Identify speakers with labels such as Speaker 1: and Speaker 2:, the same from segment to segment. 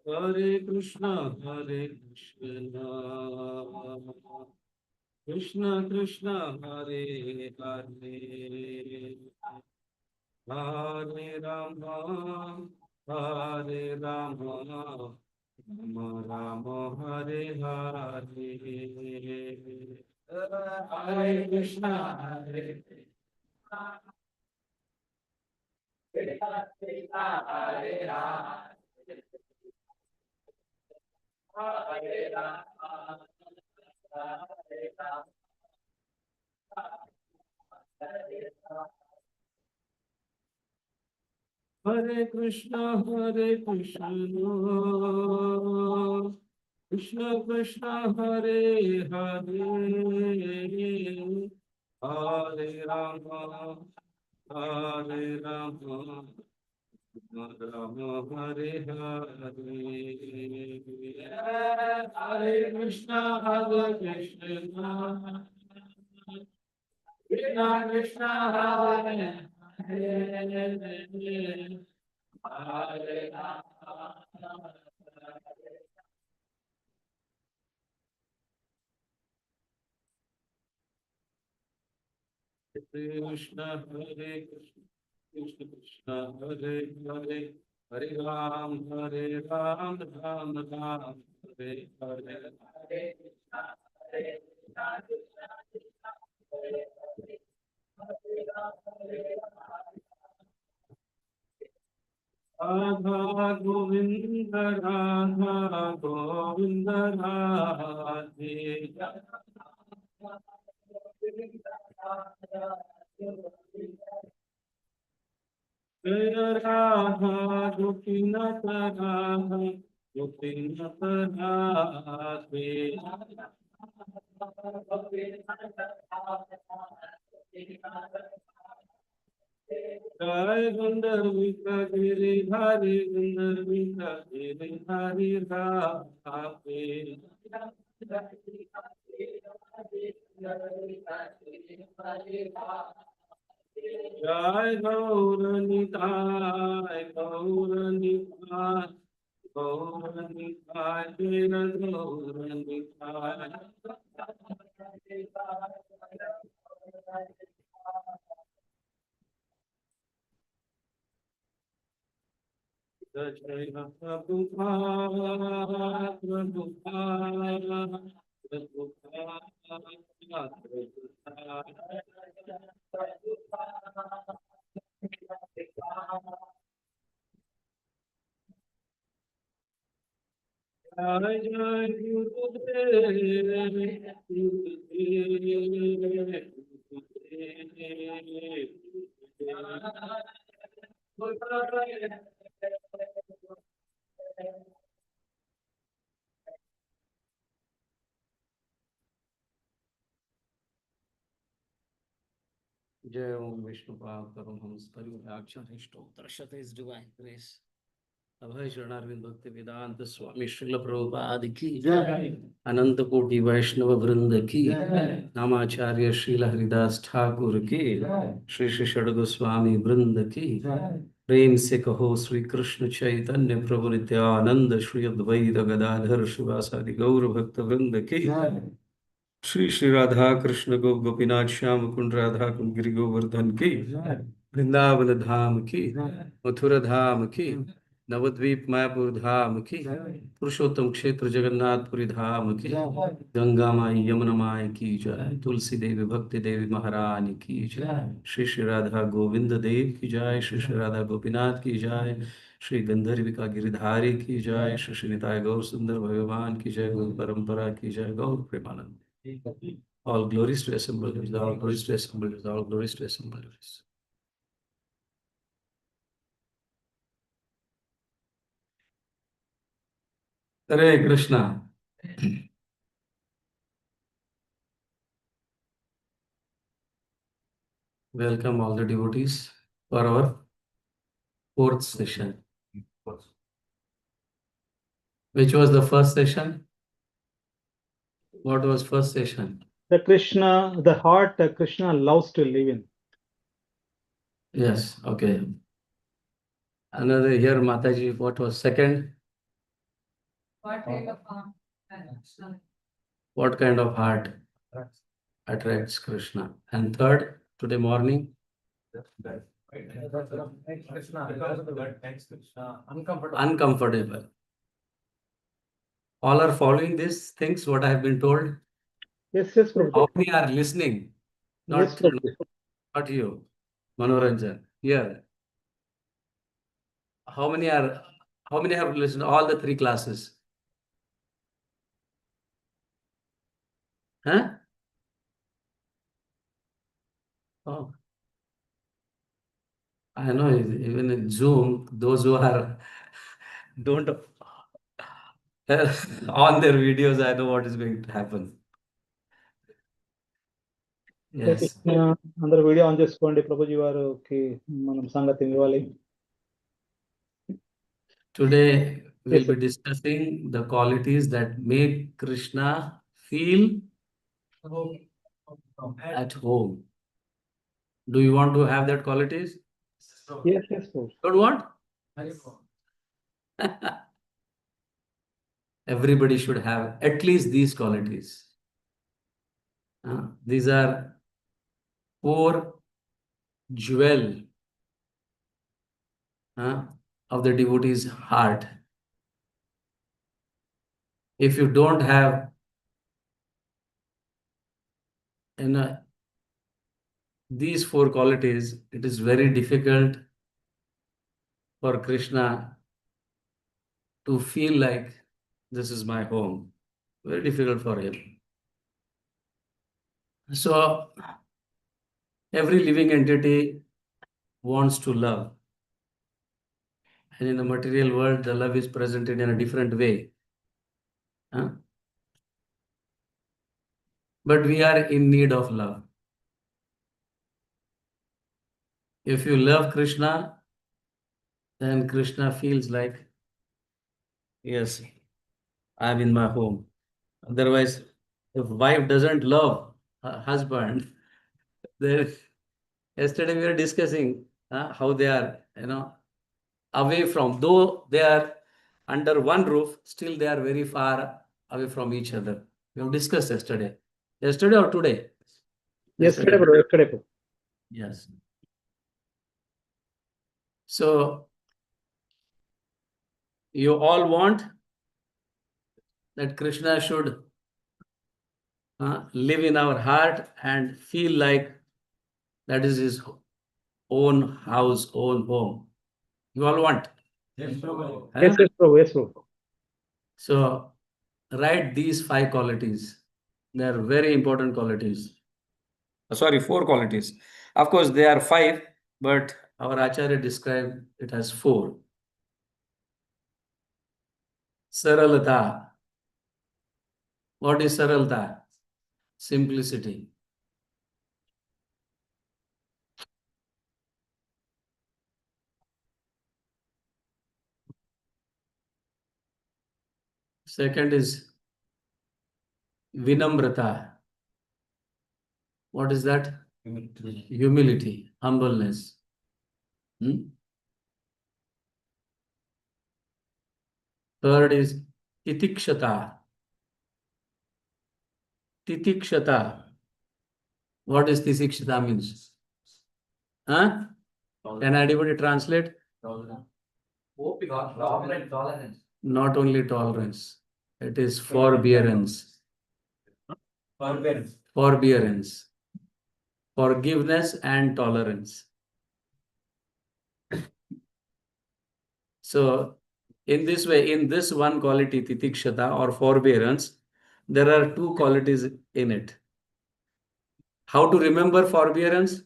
Speaker 1: Hare Krishna, Krishna Krishna, Hare Hare, Hare Rama, Hare Rama, Rama Rama, Hare Hare, Hare Krishna, Hare Krishna, Hare Rama, Hare Rama, Hare Rama, Hare Krishna, Krishna Krishna, Hare Hare, Hare Rama, Hare Rama, Rama Hare Hare, Hare Krishna, Krishna Krishna, Hare Hare, Hare Rama, Krishna Hare Krishna, Krishna Krishna, Hare Hare, Hare Ram, Ram Ram, Hare Hare, Hare Krishna, Hare Radha Govinda, Radha Govinda, Radhe Jaya Radha Gopinath, Radha Gopinath, Radhe Jai Gandharvika Giridhari, Gandharvika Giridhari Radhe Jai Gauranitai, Gauranitai, Gauranitai, Jaya Gauranitai. Jai Prabhupada, Prabhupada, Jai Jai Gurudev, Jai Om Vishnu Param Hams Parivaksharisto His Divine Grace. अभय शरणारविंद भक्ति वेदांत स्वामी श्रील प्रभुपाद की अनंत कोटि वैष्णव वृंद की नामाचार्य श्रील हरिदास ठाकुर की श्री श्री षड गोस्वामी वृंद की प्रेम से कहो श्री कृष्ण चैतन्य प्रभु नित्यानंद श्री अद्वैत गदाधर शिवासादि गौर भक्त वृंद की श्री श्री राधा कृष्ण गोपीनाथ श्याम कुंड राधा कुंड गिरि गोवर्धन की वृंदावन धाम की मथुरा धाम की नवद्वीप मायापुर धाम की पुरुषोत्तम क्षेत्र जगन्नाथपुरी धाम की गंगा माई यमुना माई की जय तुलसी देवी भक्ति देवी महारानी की जय श्री श्री राधा गोविंद देव की जय श्री श्री राधा गोपीनाथ की जय श्री गंधर्विका गिरिधारी की जय श्री श्री निताय गौर सुंदर भगवान की जय गौर परंपरा की जय गौर Premanand all glories to assemble all glories to assemble all glories to assemble Hare Krishna. Welcome all the devotees for our fourth session. Which was the first session? What was first session?
Speaker 2: The Krishna, the heart that Krishna loves to live in.
Speaker 1: Yes, okay. Another here, Mataji, what was second?
Speaker 2: What kind of heart?
Speaker 1: What kind of heart attracts Krishna? And third, today morning, uncomfortable. All are following these things, what I have been told?
Speaker 3: Yes, Prabhu.
Speaker 1: How many are listening?
Speaker 3: Yes,
Speaker 1: Not,
Speaker 3: Prabhu.
Speaker 1: not you, Manoranjan. Here. How many have listened all the 3 classes? Huh? Oh. I know, even in Zoom, those who are don't on their videos, I know what is going to happen. Yes.
Speaker 3: అందరు video on చేసుకోండి ప్రభుజీ వారికి మనం సంగతి ఇవ్వాలి.
Speaker 1: Today we'll
Speaker 3: Yes,
Speaker 1: be discussing the qualities that make Krishna feel at home. Do you want to have that qualities?
Speaker 3: yes, Prabhu.
Speaker 1: Don't want? Everybody should have at least these qualities. These are 4 jewel of the devotee's heart. If you don't have these 4 qualities, it is very difficult for Krishna to feel like this is my home. Very difficult for him. So every living entity wants to love. And in the material world, the love is presented in a different way. But we are in need of love. If you love Krishna, then Krishna feels like, yes, I'm in my home. Otherwise, if wife doesn't love her husband, then yesterday we were discussing how they are, away from, though they are under one roof, still they are very far away from each other. We have discussed yesterday. Yesterday or today?
Speaker 3: Yesterday, bro. Yesterday, bro.
Speaker 1: Yes. So you all want that Krishna should live in our heart and feel like that is his own house, own home. You all want?
Speaker 3: Yes, bro. Yes, bro.
Speaker 1: So write these 5 qualities. They are very important qualities. Sorry, 4 qualities. Of course, they are 5, but our Acharya described it as 4. Saralata. What is saralata? Simplicity. Second is vinamrata. What is that? Humility, humbleness. Third is titikshata. Titikshata. What is titikshata means? Can anybody translate? Not only tolerance. It is forbearance. Forbearance. Forgiveness and tolerance. So in this way, in this one quality, titikshata or forbearance, there are 2 qualities in it. How to remember forbearance?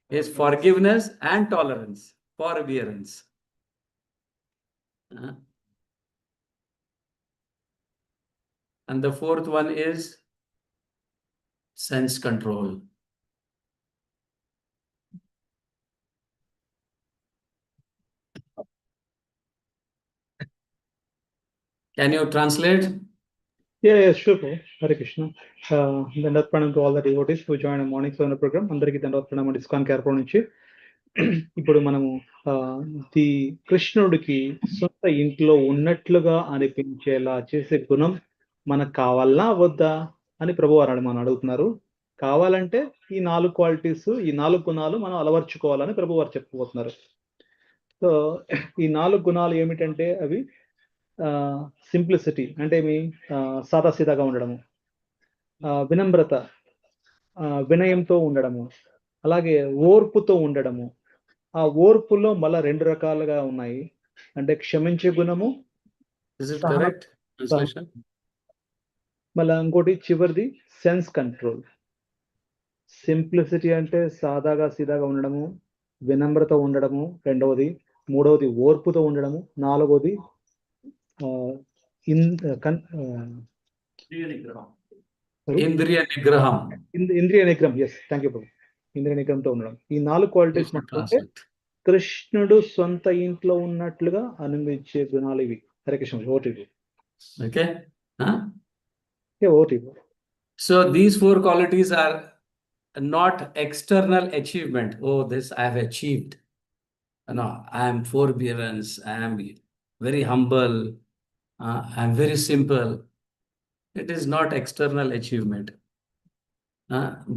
Speaker 1: Is forgiveness and tolerance. Forbearance. And the 4th one is sense control. Can you translate?
Speaker 3: Yeah, sure, bro. Hare Krishna. Dandat pranam to all the devotees who join a morning 7 program. అందరికీ దండవత్ ప్రణామం. డిస్కాన్ care నుంచి ఇప్పుడు మనము the కృష్ణుడికి సొంత ఇంట్లో ఉన్నట్లుగా అనిపించేలా చేసే గుణం మనకు కావాలా వద్దా అని ప్రభువారు మనం అడుగుతున్నారు. కావాలంటే ఈ 4 క్వాలిటీస్, ఈ 4 గుణాలు మనం అలవర్చుకోవాలని ప్రభువారు చెప్పబోతున్నారు. సో ఈ 4 గుణాలు ఏమిటంటే అవి సింప్లిసిటీ అంటే సాదాసీదాగా ఉండడము, వినమ్రత, వినయంతో ఉండడము, అలాగే ఓర్పుతో ఉండడము. ఆ ఓర్పులో మళ్ళా 2 రకాలుగా ఉన్నాయి. అంటే క్షమించే గుణము,
Speaker 1: Is it
Speaker 3: సహన
Speaker 1: correct translation?
Speaker 3: మళ్ళా ఇంకోటి చివరిది సెన్స్ కంట్రోల్. సింప్లిసిటీ అంటే సీదాగా ఉండడము, వినమ్రత ఉండడము రెండవది, మూడవది ఓర్పుతో ఉండడము, నాలుగవది
Speaker 1: Indriya Nigraham.
Speaker 3: ఇంద్రియ నిగ్రహం. ఎస్, థ్యాంక్ యూ ప్రభు. ఇంద్రియ నిగ్రహంతో ఉండడం. ఈ 4 క్వాలిటీస్
Speaker 1: Krishna
Speaker 3: మనకుంటే
Speaker 1: translate.
Speaker 3: కృష్ణుడు సొంత ఇంట్లో ఉన్నట్లుగా అనిపించే గుణాలు ఇవి. Hare Krishna. ఓటివి
Speaker 1: Okay. Huh?
Speaker 3: ఓటివి.
Speaker 1: So these 4 qualities are not external achievement. Oh, this I have achieved. No, I am forbearance. I am very humble. I am very simple. It is not external achievement.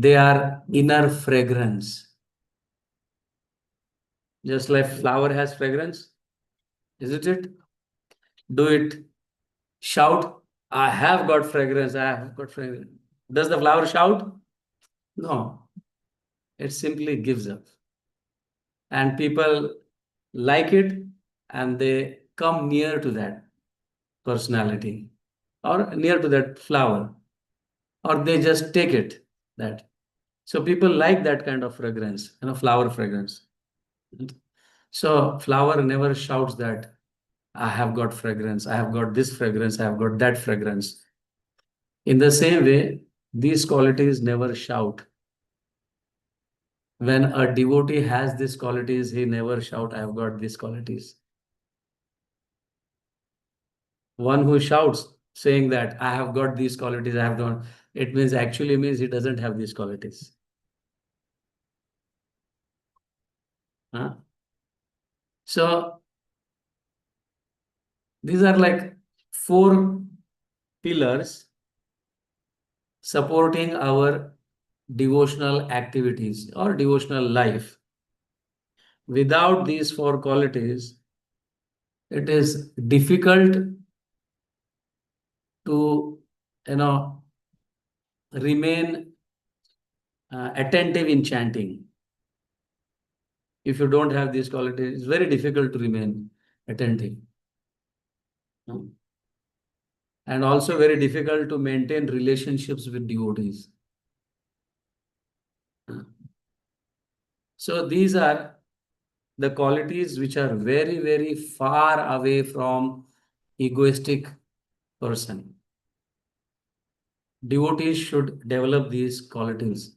Speaker 1: They are inner fragrance. Just like flower has fragrance, isn't it? Do it shout, I have got fragrance, I have got fragrance. Does the flower shout? No, it simply gives up. And people like it and they come near to that personality or near to that flower, or they just take it. That. So people like that kind of fragrance, flower fragrance. So flower never shouts that I have got fragrance, I have got this fragrance, I have got that fragrance. In the same way, these qualities never shout. When a devotee has these qualities, he never shout, I have got these qualities. One who shouts saying that I have got these qualities, I have done, it means he doesn't have these qualities. Huh? So these are like 4 pillars supporting our devotional activities or devotional life. Without these 4 qualities, it is difficult to remain attentive in chanting. If you don't have these qualities, it's very difficult to remain attentive. And also very difficult to maintain relationships with devotees. So these are the qualities which are very, very far away from egoistic person. Devotees should develop these qualities.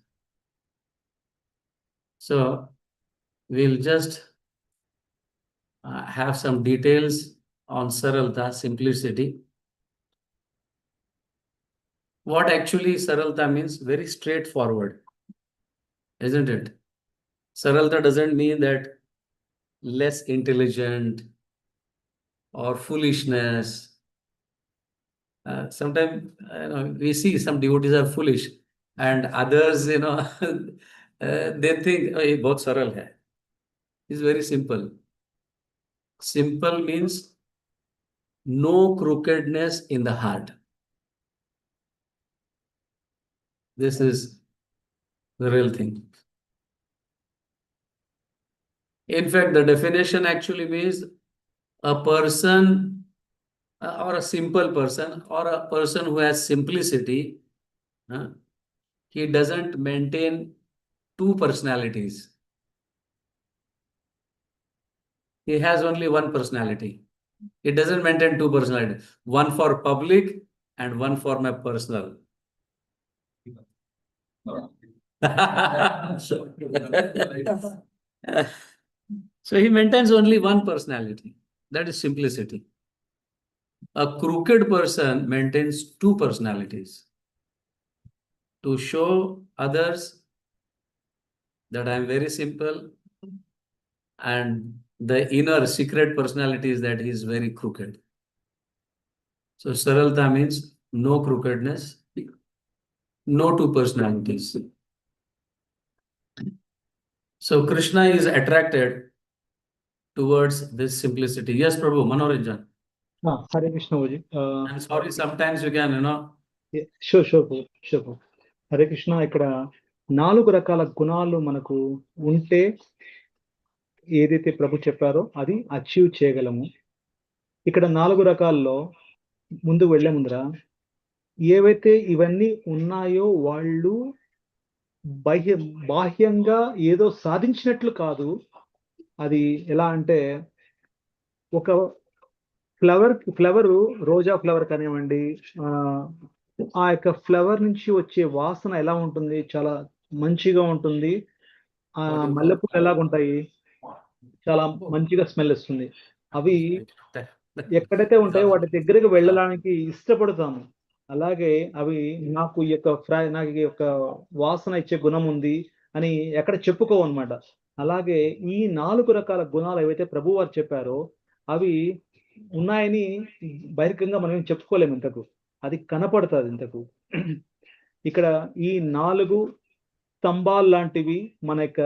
Speaker 1: So we'll just have some details on Saralta, simplicity. What actually Saralta means? Very straightforward, isn't it? Saralta doesn't mean that less intelligent or foolishness. Sometimes we see some devotees are foolish and others, they think, oh, ये बहुत सरल है. It's very simple. Simple means no crookedness in the heart. This is the real thing. In fact, the definition actually means a person or a simple person or a person who has simplicity, he doesn't maintain 2 personalities. He has only one personality. He doesn't maintain 2 personalities. One for public and one for my personal. So he maintains only one personality. That is simplicity. A crooked person maintains 2 personalities to show others that I am very simple And the inner secret personality is that he is very crooked. So Saralta means no crookedness, no two personalities. So Krishna is attracted towards this simplicity. Yes, Prabhu, Manoranjan.
Speaker 3: Hare Krishna Pooji.
Speaker 1: I'm sorry, sometimes you can,
Speaker 3: sure sure sure. Hare Krishna. ఇక్కడ 4 రకాల గుణాలు మనకు ఉంటే ఏదైతే ప్రభు చెప్పారో అది achieve చేయగలము. ఇక్కడ 4 రకాల్లో ముందు వెళ్లే ముందర ఏవైతే ఇవన్నీ ఉన్నాయో వాళ్ళు బాహ్యంగా ఏదో సాధించినట్లు కాదు. అది ఎలా అంటే ఒక ఫ్లవర్ రోజా ఫ్లవర్ కానివ్వండి, ఆ యొక్క ఫ్లవర్ నుంచి వచ్చే వాసన ఎలా ఉంటుంది, చాలా మంచిగా ఉంటుంది. ఆ మల్లెపూలు ఎలాగుంటాయి, చాలా మంచిగా స్మెల్ వస్తుంది. అవి ఎక్కడైతే ఉంటాయో వాటి దగ్గరికి వెళ్ళడానికి ఇష్టపడతాము. అలాగే అవి నాకు ఈ యొక్క వాసన ఇచ్చే గుణం ఉంది అని ఎక్కడ చెప్పుకోవు అనమాట. అలాగే ఈ 4 రకాల గుణాలు ఏవైతే ప్రభు వారు చెప్పారో అవి ఉన్నాయని బహిరంగంగా మనం ఏం చెప్పుకోలేము ఇంతకు. అది కనపడుతుంది ఇంతకు. ఇక్కడ ఈ 4 స్తంభాలు లాంటివి మన యొక్క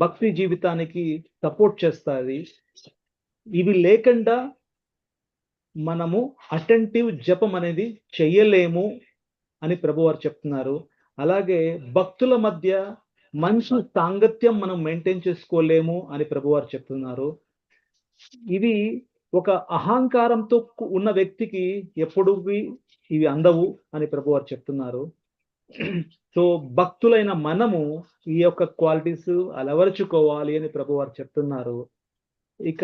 Speaker 3: భక్తి జీవితానికి సపోర్ట్ చేస్తాయి. ఇవి లేకుండా మనము అటెంటివ్ జపం అనేది చెయ్యలేము అని ప్రభువారు చెప్తున్నారు. అలాగే భక్తుల మధ్య మంచి సాంగత్యం మనం మెయింటైన్ చేసుకోలేము అని ప్రభువారు చెప్తున్నారు. ఇవి ఒక అహంకారంతో ఉన్న వ్యక్తికి ఎప్పుడు ఇవి అందవు అని ప్రభువారు చెప్తున్నారు. సో భక్తులైన మనము ఈ యొక్క క్వాలిటీస్ అలవరుచుకోవాలి అని ప్రభువారు చెప్తున్నారు. ఇక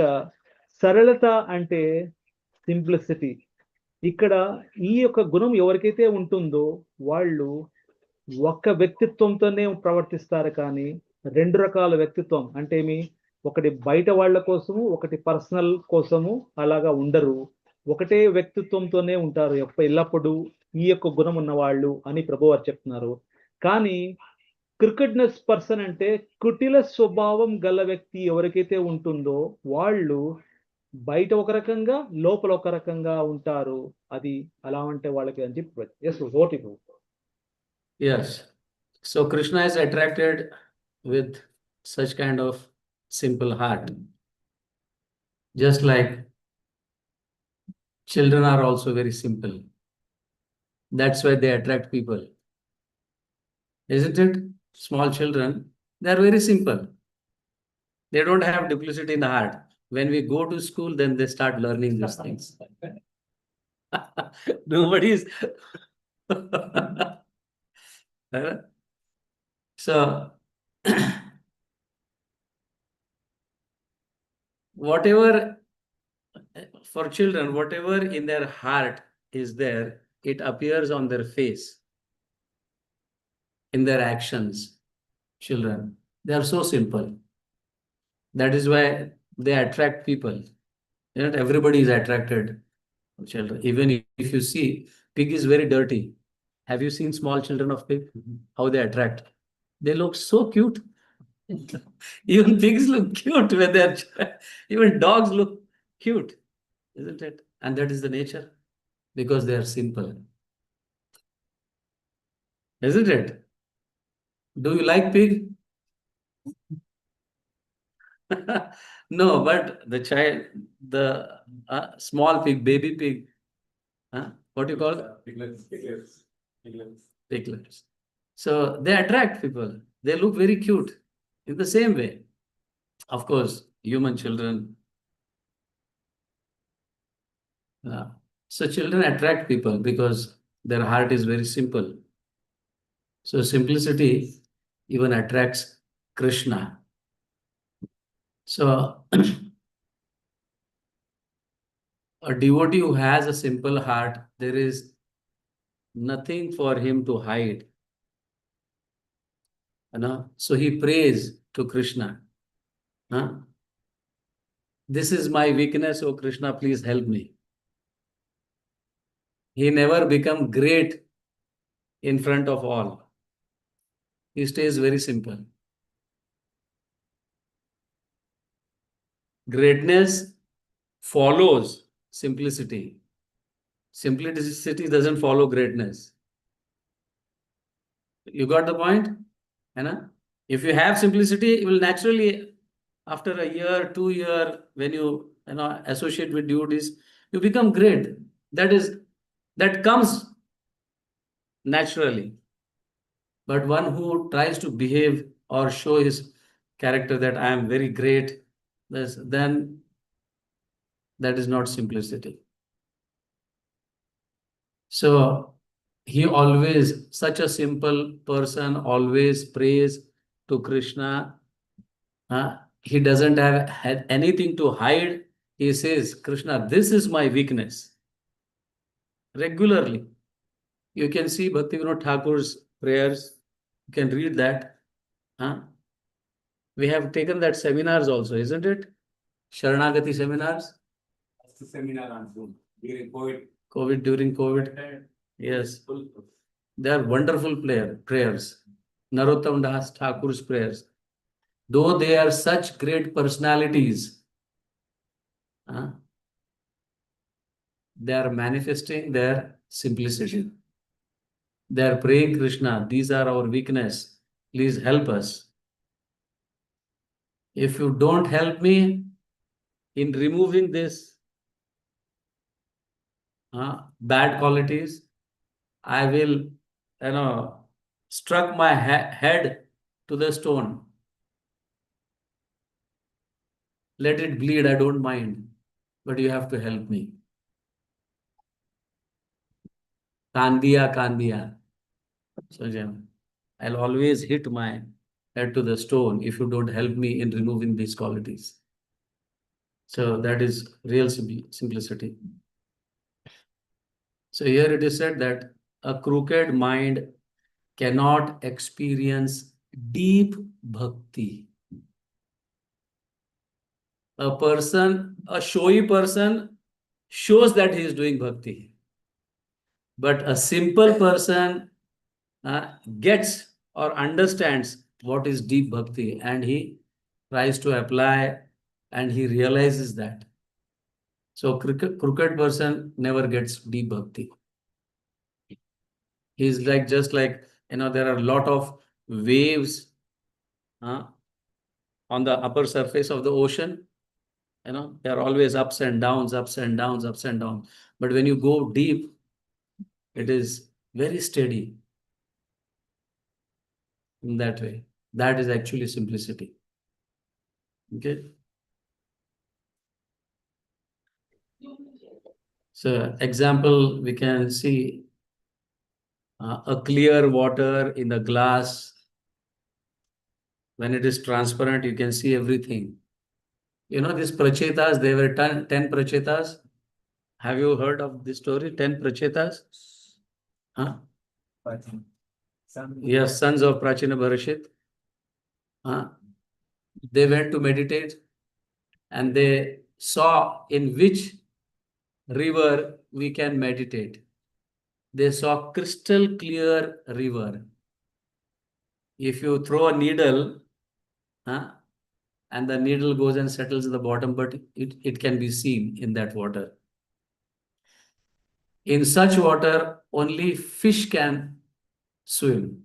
Speaker 3: సరళత అంటే సింప్లిసిటీ. ఇక్కడ ఈ యొక్క గుణం ఎవరికైతే ఉంటుందో వాళ్ళు ఒక్క వ్యక్తిత్వంతోనే ప్రవర్తిస్తారు, కానీ 2 రకాల వ్యక్తిత్వం అంటే ఒకటి బయట వాళ్ళ కోసము, ఒకటి పర్సనల్ కోసము అలాగా ఉండరు. ఒకటే వ్యక్తిత్వంతోనే ఉంటారు ఎల్లప్పుడూ ఈ యొక్క గుణం ఉన్న వాళ్ళు అని ప్రభువారు చెప్తున్నారు. కానీ క్రికెట్నెస్ పర్సన్ అంటే కుటిల స్వభావం గల వ్యక్తి ఎవరికైతే ఉంటుందో వాళ్ళు బయట ఒక రకంగా లోపల ఒక రకంగా ఉంటారు. అది అలా అంటే వాళ్ళకి అని చెప్పి.
Speaker 1: Yes. So Krishna is attracted with such kind of simple heart. Just like children are also very simple. That's why they attract people. Isn't it? Small children, they are very simple. They don't have duplicity in the heart. When we go to school, then they start learning these things. Nobody's. So, whatever for children, whatever in their heart is there, it appears on their face, in their actions. Children, they are so simple. That is why they attract people. Not everybody is attracted to children. Even if you see, pig is very dirty. Have you seen small children of pig? How they attract? They look so cute. Even pigs look cute when they are. Even dogs look cute, isn't it? And that is the nature, because they are simple. Isn't it? Do you like pig? No, but the child, the small pig, baby pig, what do you call it? Piglets. So they attract people. They look very cute in the same way. Of course, human children. So children attract people because their heart is very simple. So simplicity even attracts Krishna. So a devotee who has a simple heart, there is nothing for him to hide. So he prays to Krishna. This is my weakness, oh Krishna, please help me. He never become great in front of all. He stays very simple. Greatness follows simplicity. Simplicity doesn't follow greatness. You got the point? Anna? If you have simplicity, it will naturally, after a year, 2 year, when you know associate with devotees, you become great. That comes naturally. But one who tries to behave or show his character that I am very great, then that is not simplicity. So he always, such a simple person, always prays to Krishna. He doesn't have had anything to hide. He says, Krishna, this is my weakness. Regularly. You can see Bhaktivinoda Thakur's prayers. You can read that. Huh? We have taken that seminars also, isn't it? Sharanagati seminars.
Speaker 4: That's the seminar on Zoom during
Speaker 1: During COVID. Yes. They are wonderful prayers. Narottam Das Thakur's prayers. Though they are such great personalities, they are manifesting their simplicity. They are praying, Krishna, these are our weakness. Please help us. If you don't help me in removing this bad qualities, I will, struck my head to the stone. Let it bleed, I don't mind. But you have to help me. Kandiya, Kandiya. So, I'll always hit my head to the stone if you don't help me in removing these qualities. So that is real simplicity. So here it is said that a crooked mind cannot experience deep bhakti. A showy person shows that he is doing bhakti. But a simple person gets or understands what is deep bhakti, and he tries to apply, and he realizes that. So crooked person never gets deep bhakti. He's like, just like, there are a lot of waves on the upper surface of the ocean. They are always ups and downs, ups and downs, ups and downs. But when you go deep, it is very steady in that way. That is actually simplicity. Okay. So example, we can see a clear water in the glass. When it is transparent, you can see everything. These prachetas, they were 10 prachetas. Have you heard of this story? 10 prachetas? Huh? Yes, sons of Prachina Bharashit. They went to meditate and they saw in which river we can meditate. They saw crystal clear river. If you throw a needle, and the needle goes and settles at the bottom, but it can be seen in that water. In such water, only fish can swim.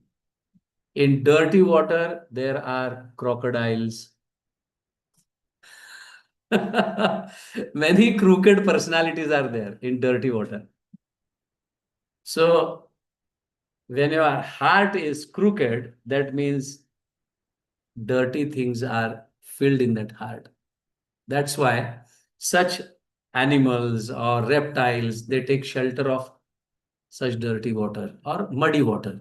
Speaker 1: In dirty water, there are crocodiles. Many crooked personalities are there in dirty water. So, when your heart is crooked, that means dirty things are filled in that heart. That's why such animals or reptiles, they take shelter of such dirty water or muddy water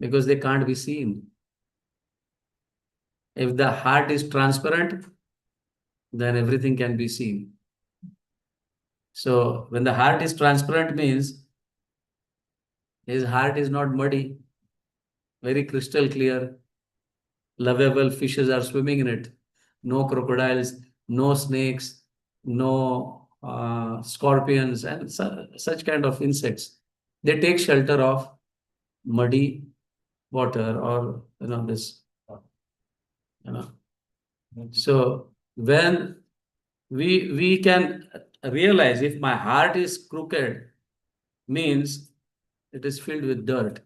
Speaker 1: because they can't be seen. If the heart is transparent, then everything can be seen. So when the heart is transparent means his heart is not muddy, very crystal clear, lovable fishes are swimming in it. No crocodiles, no snakes, no scorpions and such kind of insects. They take shelter of muddy water or this. So When we can realize if my heart is crooked, means it is filled with dirt.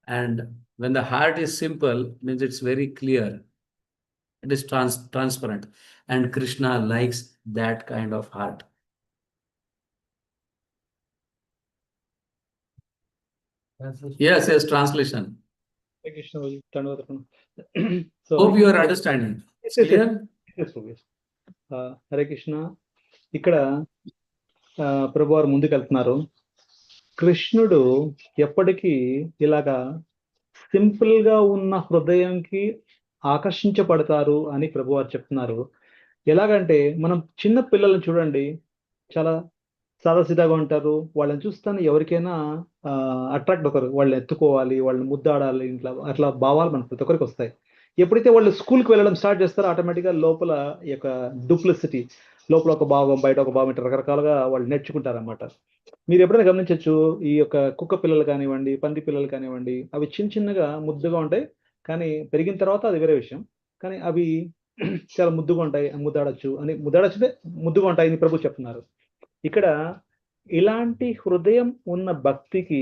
Speaker 1: And when the heart is simple, means it's very clear. It is transparent. And Krishna likes that kind of heart. Yes, translation.
Speaker 3: Hare Krishna so
Speaker 1: Hope you are understanding. It's
Speaker 3: Yes, yes,
Speaker 1: clear?
Speaker 3: yes, Prabhu, yes. Hare Krishna ఇక్కడ ప్రభు వారు ముందుకు వెళ్తున్నారు. కృష్ణుడు ఎప్పటికీ ఇలాగా simple గా ఉన్న హృదయంకి ఆకర్షించబడతారు అని ప్రభు వారు చెప్తున్నారు. ఎలాగంటే మనం చిన్న పిల్లల్ని చూడండి, చాలా సాదాసీదాగా ఉంటారు. వాళ్ళని చూస్తానే ఎవరికైనా అట్రాక్ట్ అవుతారు. వాళ్ళని ఎత్తుకోవాలి, వాళ్ళని ముద్దాడాలి, ఇంట్లో అట్లా భావాలు మన ప్రతి ఒక్కరికి వస్తాయి. ఎప్పుడైతే వాళ్ళు స్కూల్కి వెళ్ళడం స్టార్ట్ చేస్తారో ఆటోమేటిక్గా లోపల ఈ యొక్క డూప్లిసిటీ, లోపల ఒక భావం బయట ఒక భావం ఇట్లా రకరకాలుగా వాళ్ళు నేర్చుకుంటారన్నమాట. మీరు ఎప్పుడైనా గమనించవచ్చు, ఈ యొక్క కుక్క పిల్లలు కానివ్వండి, పంది పిల్లలు కానివ్వండి, అవి చిన్న చిన్నగా ముద్దుగా ఉంటాయి. కానీ పెరిగిన తర్వాత అది వేరే విషయం. కానీ అవి చాలా ముద్దుగా ఉంటాయి, ముద్దాడచ్చు అంటే ముద్దుగా ఉంటాయి అని ప్రభు చెప్తున్నారు. ఇక్కడ ఇలాంటి హృదయం ఉన్న భక్తికి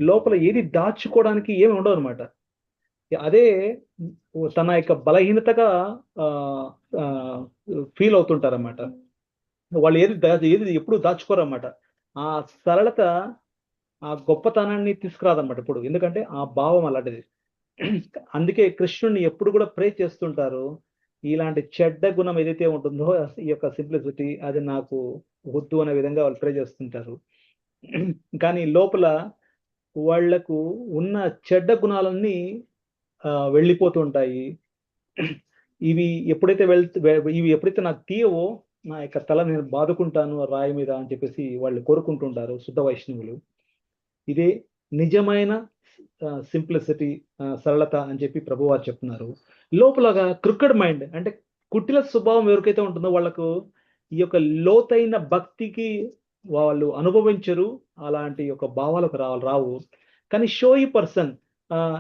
Speaker 3: లోపల ఏది దాచుకోవడానికి ఏమి ఉండవు అనమాట. అదే తన యొక్క బలహీనతగా ఫీల్ అవుతుంటారన్నమాట. వాళ్ళు ఏది ఎప్పుడు దాచుకోరన్నమాట. ఆ సరళత ఆ గొప్పతనాన్ని తీసుకురాదన్నమాట ఇప్పుడు, ఎందుకంటే ఆ భావం అలాంటిది. అందుకే కృష్ణుడిని ఎప్పుడు కూడా ప్రే చేస్తుంటారు, ఇలాంటి చెడ్డ గుణం ఏదైతే ఉంటుందో ఈ యొక్క సింప్లిసిటీ అది నాకు వద్దు అనే విధంగా వాళ్ళు ప్రే చేస్తుంటారు. కానీ లోపల వాళ్లకు ఉన్న చెడ్డ గుణాలన్నీ వెళ్ళిపోతూ ఉంటాయి. ఇవి ఎప్పుడైతే నాకు తీయవో నా యొక్క తల నేను బాదుకుంటాను రాయి మీద అని చెప్పేసి వాళ్ళు కోరుకుంటుంటారు శుద్ధ వైష్ణవులు. ఇదే నిజమైన సింప్లిసిటీ, సరళత అని చెప్పి ప్రభువారు చెప్తున్నారు. లోపలగా క్రికెడ్ మైండ్ అంటే కుటిల స్వభావం ఎవరికైతే ఉంటుందో వాళ్ళకు ఈ యొక్క లోతైన భక్తికి వాళ్ళు అనుభవించరు, అలాంటి యొక్క భావాలకు రావు. కానీ షోయి పర్సన్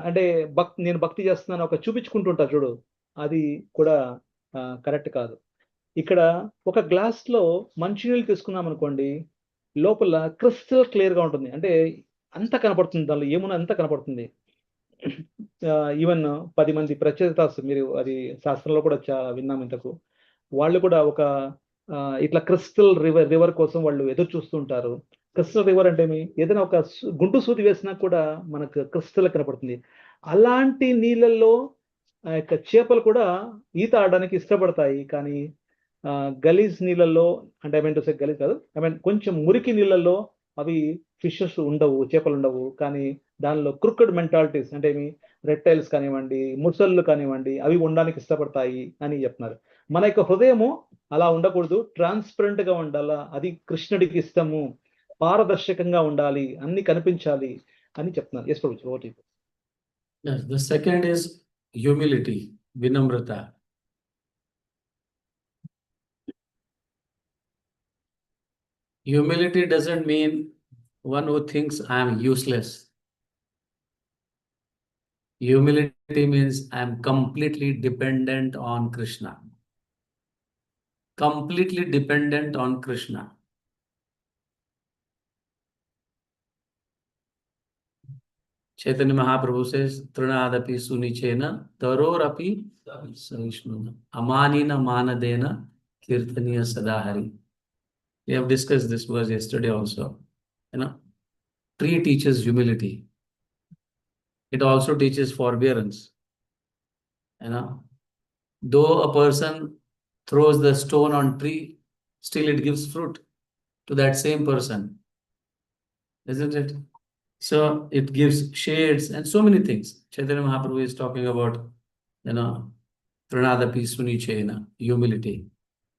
Speaker 3: అంటే నేను భక్తి చేస్తున్నాను ఒక చూపించుకుంటుంటారు చూడు, అది కూడా కరెక్ట్ కాదు. ఇక్కడ ఒక గ్లాస్ లో మంచినీళ్ళు తీసుకున్నాం అనుకోండి, లోపల క్రిస్టల్ క్లియర్ గా ఉంటుంది. అంటే అంతా కనపడుతుంది, దానిలో ఏమున్నా అంతా కనపడుతుంది. ఈవెన్ 10 మంది ప్రచేతాస్, మీరు అది శాస్త్రంలో కూడా విన్నాం ఇంతకు. వాళ్ళు కూడా ఒక ఇట్లా క్రిస్టల్ రివర్ కోసం వాళ్ళు ఎదురు చూస్తుంటారు. క్రిస్టల్ రివర్ అంటే ఏదైనా ఒక గుంటు సూది వేసినా కూడా మనకు క్రిస్టల్ కనపడుతుంది. అలాంటి నీళ్ళల్లో ఆ యొక్క చేపలు కూడా ఈత ఆడడానికి ఇష్టపడతాయి. కానీ గలీజ్ నీళ్ళల్లో, అంటే గలీజ్ కాదు, కొంచెం మురికి నీళ్ళల్లో అవి ఫిషెస్ ఉండవు, చేపలు ఉండవు. కానీ దానిలో క్రికెడ్ మెంటాలిటీస్ అంటే రెప్టైల్స్ కానివ్వండి, ముసళ్ళు కానివ్వండి, అవి ఉండడానికి ఇష్టపడతాయి అని చెప్తున్నారు. మన యొక్క హృదయము అలా ఉండకూడదు, ట్రాన్స్పరెంట్ గా ఉండాలా, అది కృష్ణుడికి ఇష్టము, పారదర్శకంగా ఉండాలి, అన్ని కనిపించాలి అని చెప్తున్నారు. Yes Prabhuji, okay.
Speaker 1: The second is humility, vinamrata. Humility doesn't mean one who thinks I am useless. Humility means I am completely dependent on Krishna. Completely dependent on Krishna. Chaitanya Mahaprabhu says, Trinadapi sunichena tarorapi savishnuna amanina manadena kirtaniya sadahari. We have discussed this verse yesterday also. Tree teaches humility. It also teaches forbearance. Though a person throws the stone on tree, still it gives fruit to that same person. Isn't it? So it gives shades and so many things. Chaitanya Mahaprabhu is talking about, Pranadapi Sunichena, humility.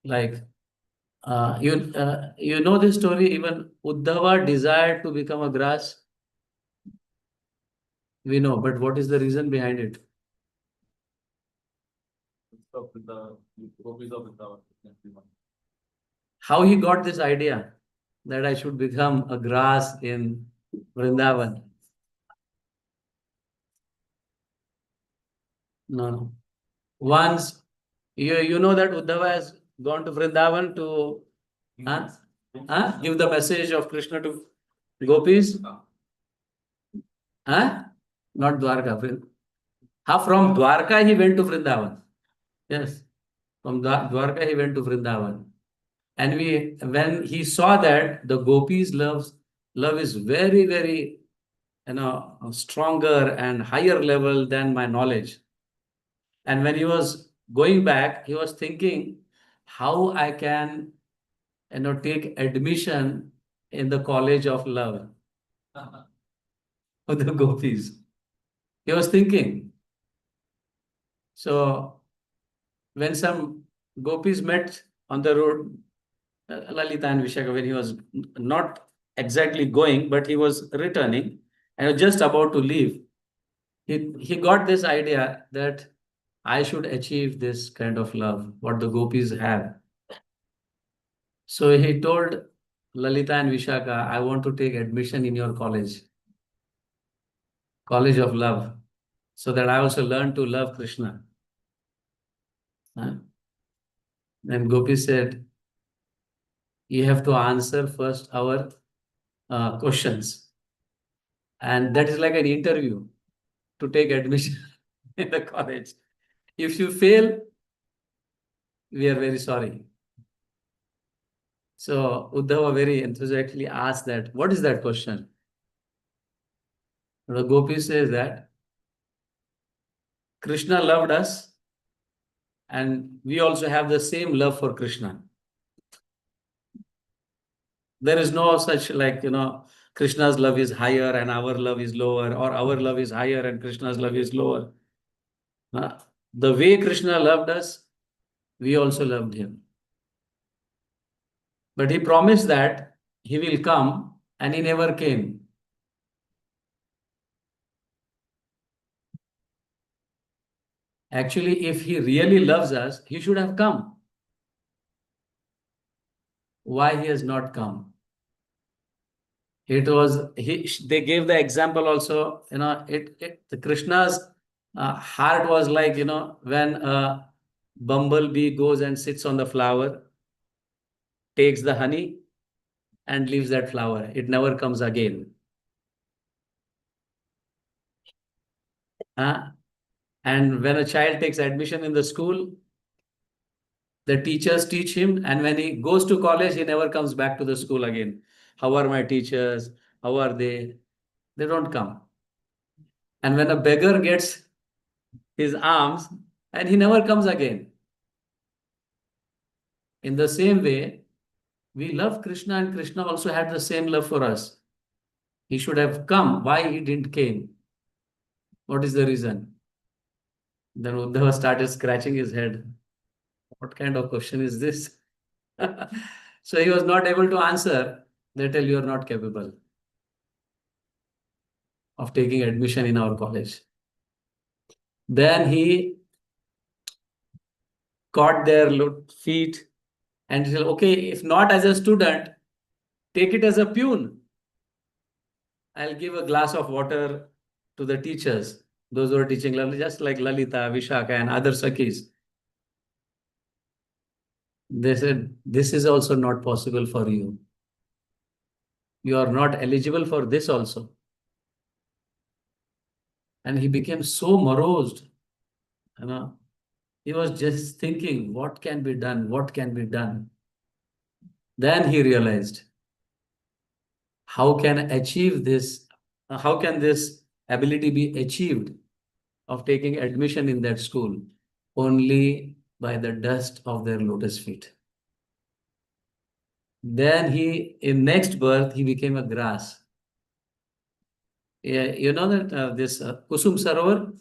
Speaker 1: Like, you know this story, even Uddhava desired to become a grass. We know, but what is the reason behind it? How he got this idea that I should become a grass in Vrindavan? No. Once, you know that Uddhava has gone to Vrindavan to give the message of Krishna to gopis. Not Dwarka. From Dwarka he went to Vrindavan. Yes, from Dwarka he went to Vrindavan. And when he saw that the gopis' love is very, very, stronger and higher level than my knowledge. And when he was going back, he was thinking how I can, take admission in the college of love of the gopis. He was thinking. So when some gopis met on the road, Lalita and Vishaka, when he was not exactly going, but he was returning and was just about to leave, he got this idea that I should achieve this kind of love, what the gopis have. So he told Lalita and Vishaka, I want to take admission in your college of love, so that I also learn to love Krishna. And Gopi said, you have to answer first our questions. And that is like an interview to take admission in the college. If you fail, we are very sorry. So Uddhava very enthusiastically asked that, what is that question? The Gopi says that Krishna loved us and we also have the same love for Krishna. There is no such Krishna's love is higher and our love is lower, or our love is higher and Krishna's love is lower. The way Krishna loved us, we also loved him. But he promised that he will come, and he never came. Actually, if he really loves us, he should have come. Why he has not come? They gave the example also, the Krishna's heart was like, when a bumblebee goes and sits on the flower, takes the honey and leaves that flower. It never comes again. And when a child takes admission in the school, the teachers teach him, and when he goes to college, he never comes back to the school again. How are my teachers? How are they? They don't come. And when a beggar gets his alms, and he never comes again. In the same way, we love Krishna, and Krishna also had the same love for us. He should have come. Why he didn't came? What is the reason? Then Uddhava started scratching his head. What kind of question is this? So he was not able to answer. They tell you are not capable of taking admission in our college. Then he caught their feet and he said, okay, if not as a student, take it as a peon. I'll give a glass of water to the teachers, those who are teaching, just like Lalita, Vishaka, and other Sakhis. They said, this is also not possible for you. You are not eligible for this also. And he became so morosed. He was just thinking, what can be done? What can be done? Then he realized, how can achieve this? How can this ability be achieved of taking admission in that school? Only by the dust of their lotus feet. Then in next birth, he became a grass. Yeah, you know that this Kusum Sarovar,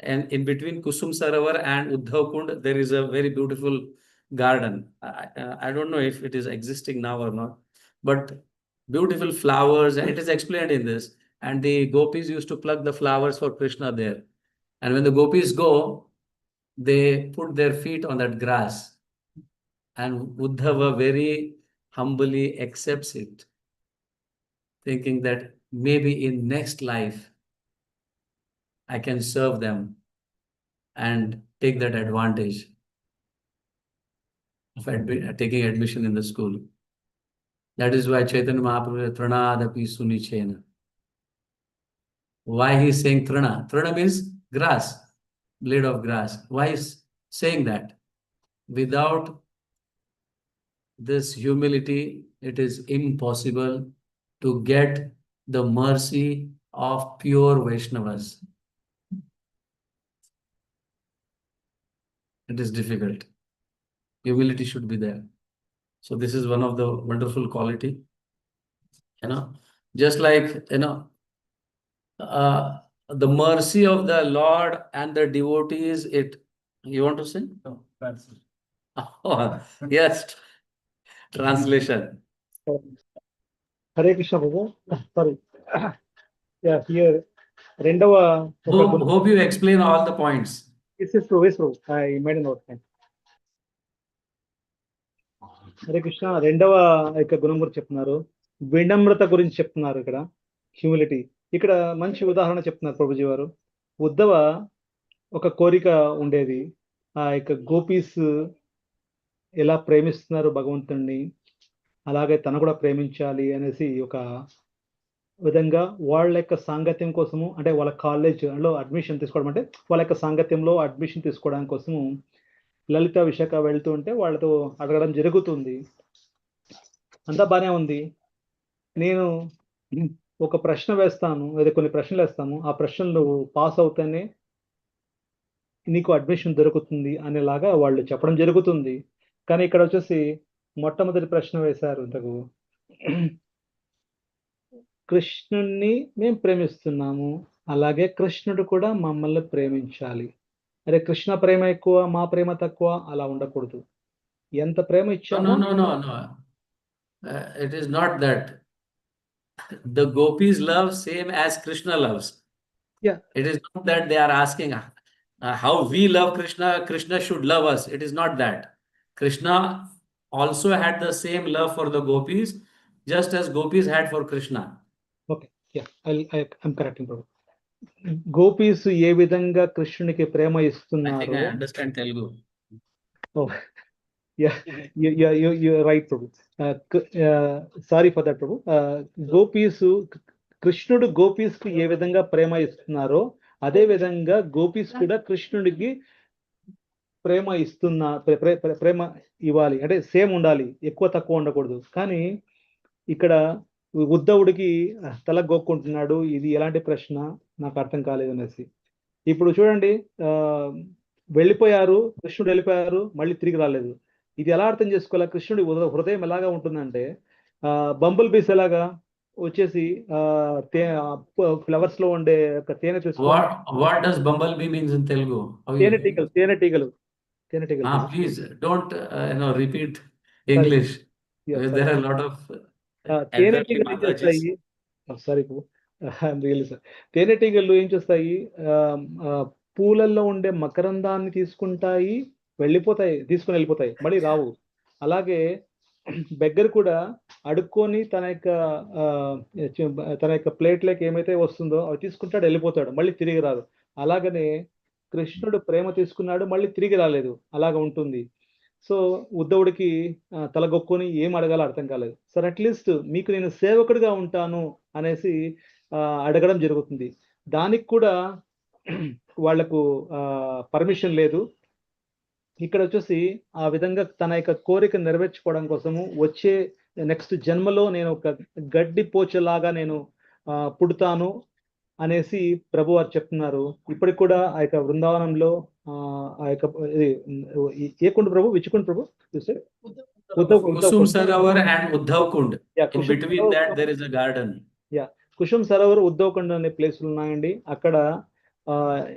Speaker 1: and in between Kusum Sarovar and Uddhav Kund, there is a very beautiful garden. I don't know if it is existing now or not, but beautiful flowers, and it is explained in this. And the gopis used to pluck the flowers for Krishna there. And when the gopis go, they put their feet on that grass. And Uddhava very humbly accepts it, thinking that maybe in next life, I can serve them and take that advantage of taking admission in the school. That is why Chaitanya Mahaprabhu said, Trinadapi Sunichena. Why he is saying Trina? Trina means grass, blade of grass. Why is saying that? Without this humility, it is impossible to get the mercy of pure Vaishnavas. It is difficult. Humility should be there. So this is one of the wonderful quality. Just like, the mercy of the Lord and the devotees, you want to say?
Speaker 4: No, that's it.
Speaker 1: Oh, yes. Translation.
Speaker 3: Hare Krishna Prabhu sorry here రెండవ ఒక
Speaker 1: Hope you explain all the points.
Speaker 3: Prabhu I made note. Hare Krishna రెండవ యొక్క గుణం గురించి చెప్తున్నారు, వినమ్రత గురించి చెప్తున్నారు. ఇక్కడ హ్యూమిలిటీ, ఇక్కడ మంచి ఉదాహరణ చెప్తున్నారు ప్రభుజీ వారు. ఉద్ధవ ఒక కోరిక ఉండేది, ఆ యొక్క గోపీస్ ఎలా ప్రేమిస్తున్నారు భగవంతుణ్ణి, అలాగే తను కూడా ప్రేమించాలి అనేసి ఒక విధంగా వాళ్ళ యొక్క సాంగత్యం కోసము, అంటే వాళ్ళ కాలేజ్లో అడ్మిషన్ తీసుకోవడం, అంటే వాళ్ళ యొక్క సాంగత్యంలో అడ్మిషన్ తీసుకోవడానికి కోసము లలిత విశాఖ వెళ్తూ ఉంటే వాళ్ళతో అడగడం జరుగుతుంది. అంతా బాగానే ఉంది. నేను ఒక ప్రశ్న వేస్తాను, లేదా కొన్ని ప్రశ్నలు వేస్తాను, ఆ ప్రశ్నలు నువ్వు పాస్ అవుతానే నీకు అడ్మిషన్ దొరుకుతుంది అనేలాగా వాళ్ళు చెప్పడం జరుగుతుంది. కానీ ఇక్కడ వచ్చేసి మొట్టమొదటి ప్రశ్న వేశారు, ఇంతకు కృష్ణుణ్ణి మేము ప్రేమిస్తున్నాము, అలాగే కృష్ణుడు కూడా మమ్మల్ని ప్రేమించాలి. అరే కృష్ణ ప్రేమ ఎక్కువ, మా ప్రేమ తక్కువ, అలా ఉండకూడదు. ఎంత ప్రేమ ఇచ్చామో.
Speaker 1: No. It is not that. The gopis love same as Krishna loves.
Speaker 3: Yeah.
Speaker 1: It is not that they are asking how we love Krishna, Krishna should love us. It is not that. Krishna also had the same love for the gopis, just as gopis had for Krishna.
Speaker 3: Okay, I'm correcting Prabhu. Gopis ఏ విధంగా కృష్ణునికి ప్రేమ
Speaker 1: I think
Speaker 3: ఇస్తున్నారు.
Speaker 1: I understand Telugu.
Speaker 3: Right Prabhu, sorry for that Prabhu. Gopis, కృష్ణుడు గోపీస్ కు ఏ విధంగా ప్రేమ ఇస్తున్నారో అదే విధంగా గోపీస్ కూడా కృష్ణుడికి ప్రేమ ప్రేమ ఇవ్వాలి, అంటే సేమ్ ఉండాలి, ఎక్కువ తక్కువ ఉండకూడదు. కానీ ఇక్కడ ఉద్ధవుడికి తల గోక్కుంటున్నాడు, ఇది ఎలాంటి ప్రశ్న నాకు అర్థం కాలేదు అనేసి. ఇప్పుడు చూడండి, వెళ్ళిపోయారు, కృష్ణుడు వెళ్ళిపోయారు, మళ్ళీ తిరిగి రాలేదు. ఇది ఎలా అర్థం చేసుకోవాలి? కృష్ణుడి హృదయం ఎలాగా ఉంటుందంటే, బంబుల్ బీస్ ఎలాగా వచ్చేసి ఫ్లవర్స్ లో ఉండే ఒక తేనె
Speaker 1: What does bumblebee means in Telugu?
Speaker 3: తేనెటీగలు.
Speaker 1: Please don't repeat English. There are a lot of
Speaker 3: తేనెటీగలు ఏం చేస్తాయి? Sorry really sir. తేనెటీగలు ఏం చేస్తాయి? పూలల్లో ఉండే మకరందాన్ని తీసుకుంటాయి, తీసుకుని వెళ్ళిపోతాయి, మళ్ళీ రావు. అలాగే బెగ్గర్ కూడా అడుక్కొని తన యొక్క ప్లేట్లోకి ఏమైతే వస్తుందో అవి తీసుకుంటాడు, వెళ్ళిపోతాడు, మళ్ళీ తిరిగి రాదు. అలాగనే కృష్ణుడు ప్రేమ తీసుకున్నాడు, మళ్ళీ తిరిగి రాలేదు, అలాగ ఉంటుంది. సో ఉద్ధవుడికి తలగొక్కుని ఏం అడగాలో అర్థం కాలేదు. సార్ అట్లీస్ట్ మీకు నేను సేవకుడిగా ఉంటాను అనేసి అడగడం జరుగుతుంది. దానికి కూడా వాళ్లకు పర్మిషన్ లేదు. ఇక్కడ వచ్చేసి ఆ విధంగా తన యొక్క కోరిక నెరవేర్చుకోవడం కోసము వచ్చే నెక్స్ట్ జన్మలో నేను ఒక గడ్డి పోచలాగా నేను పుడతాను అనేసి ప్రభు వారు చెప్తున్నారు. ఇప్పటికి కూడా ఆ యొక్క బృందావనంలో ఆ యొక్క ఏ కుండ ప్రభు, విచ్చుకుండ ప్రభు,
Speaker 1: Kusum Sarovar and Uddhav Kund. In between that there is a garden.
Speaker 3: Kusum Sarovar, Uddhav Kund అనే ప్లేసులు ఉన్నాయండి. అక్కడ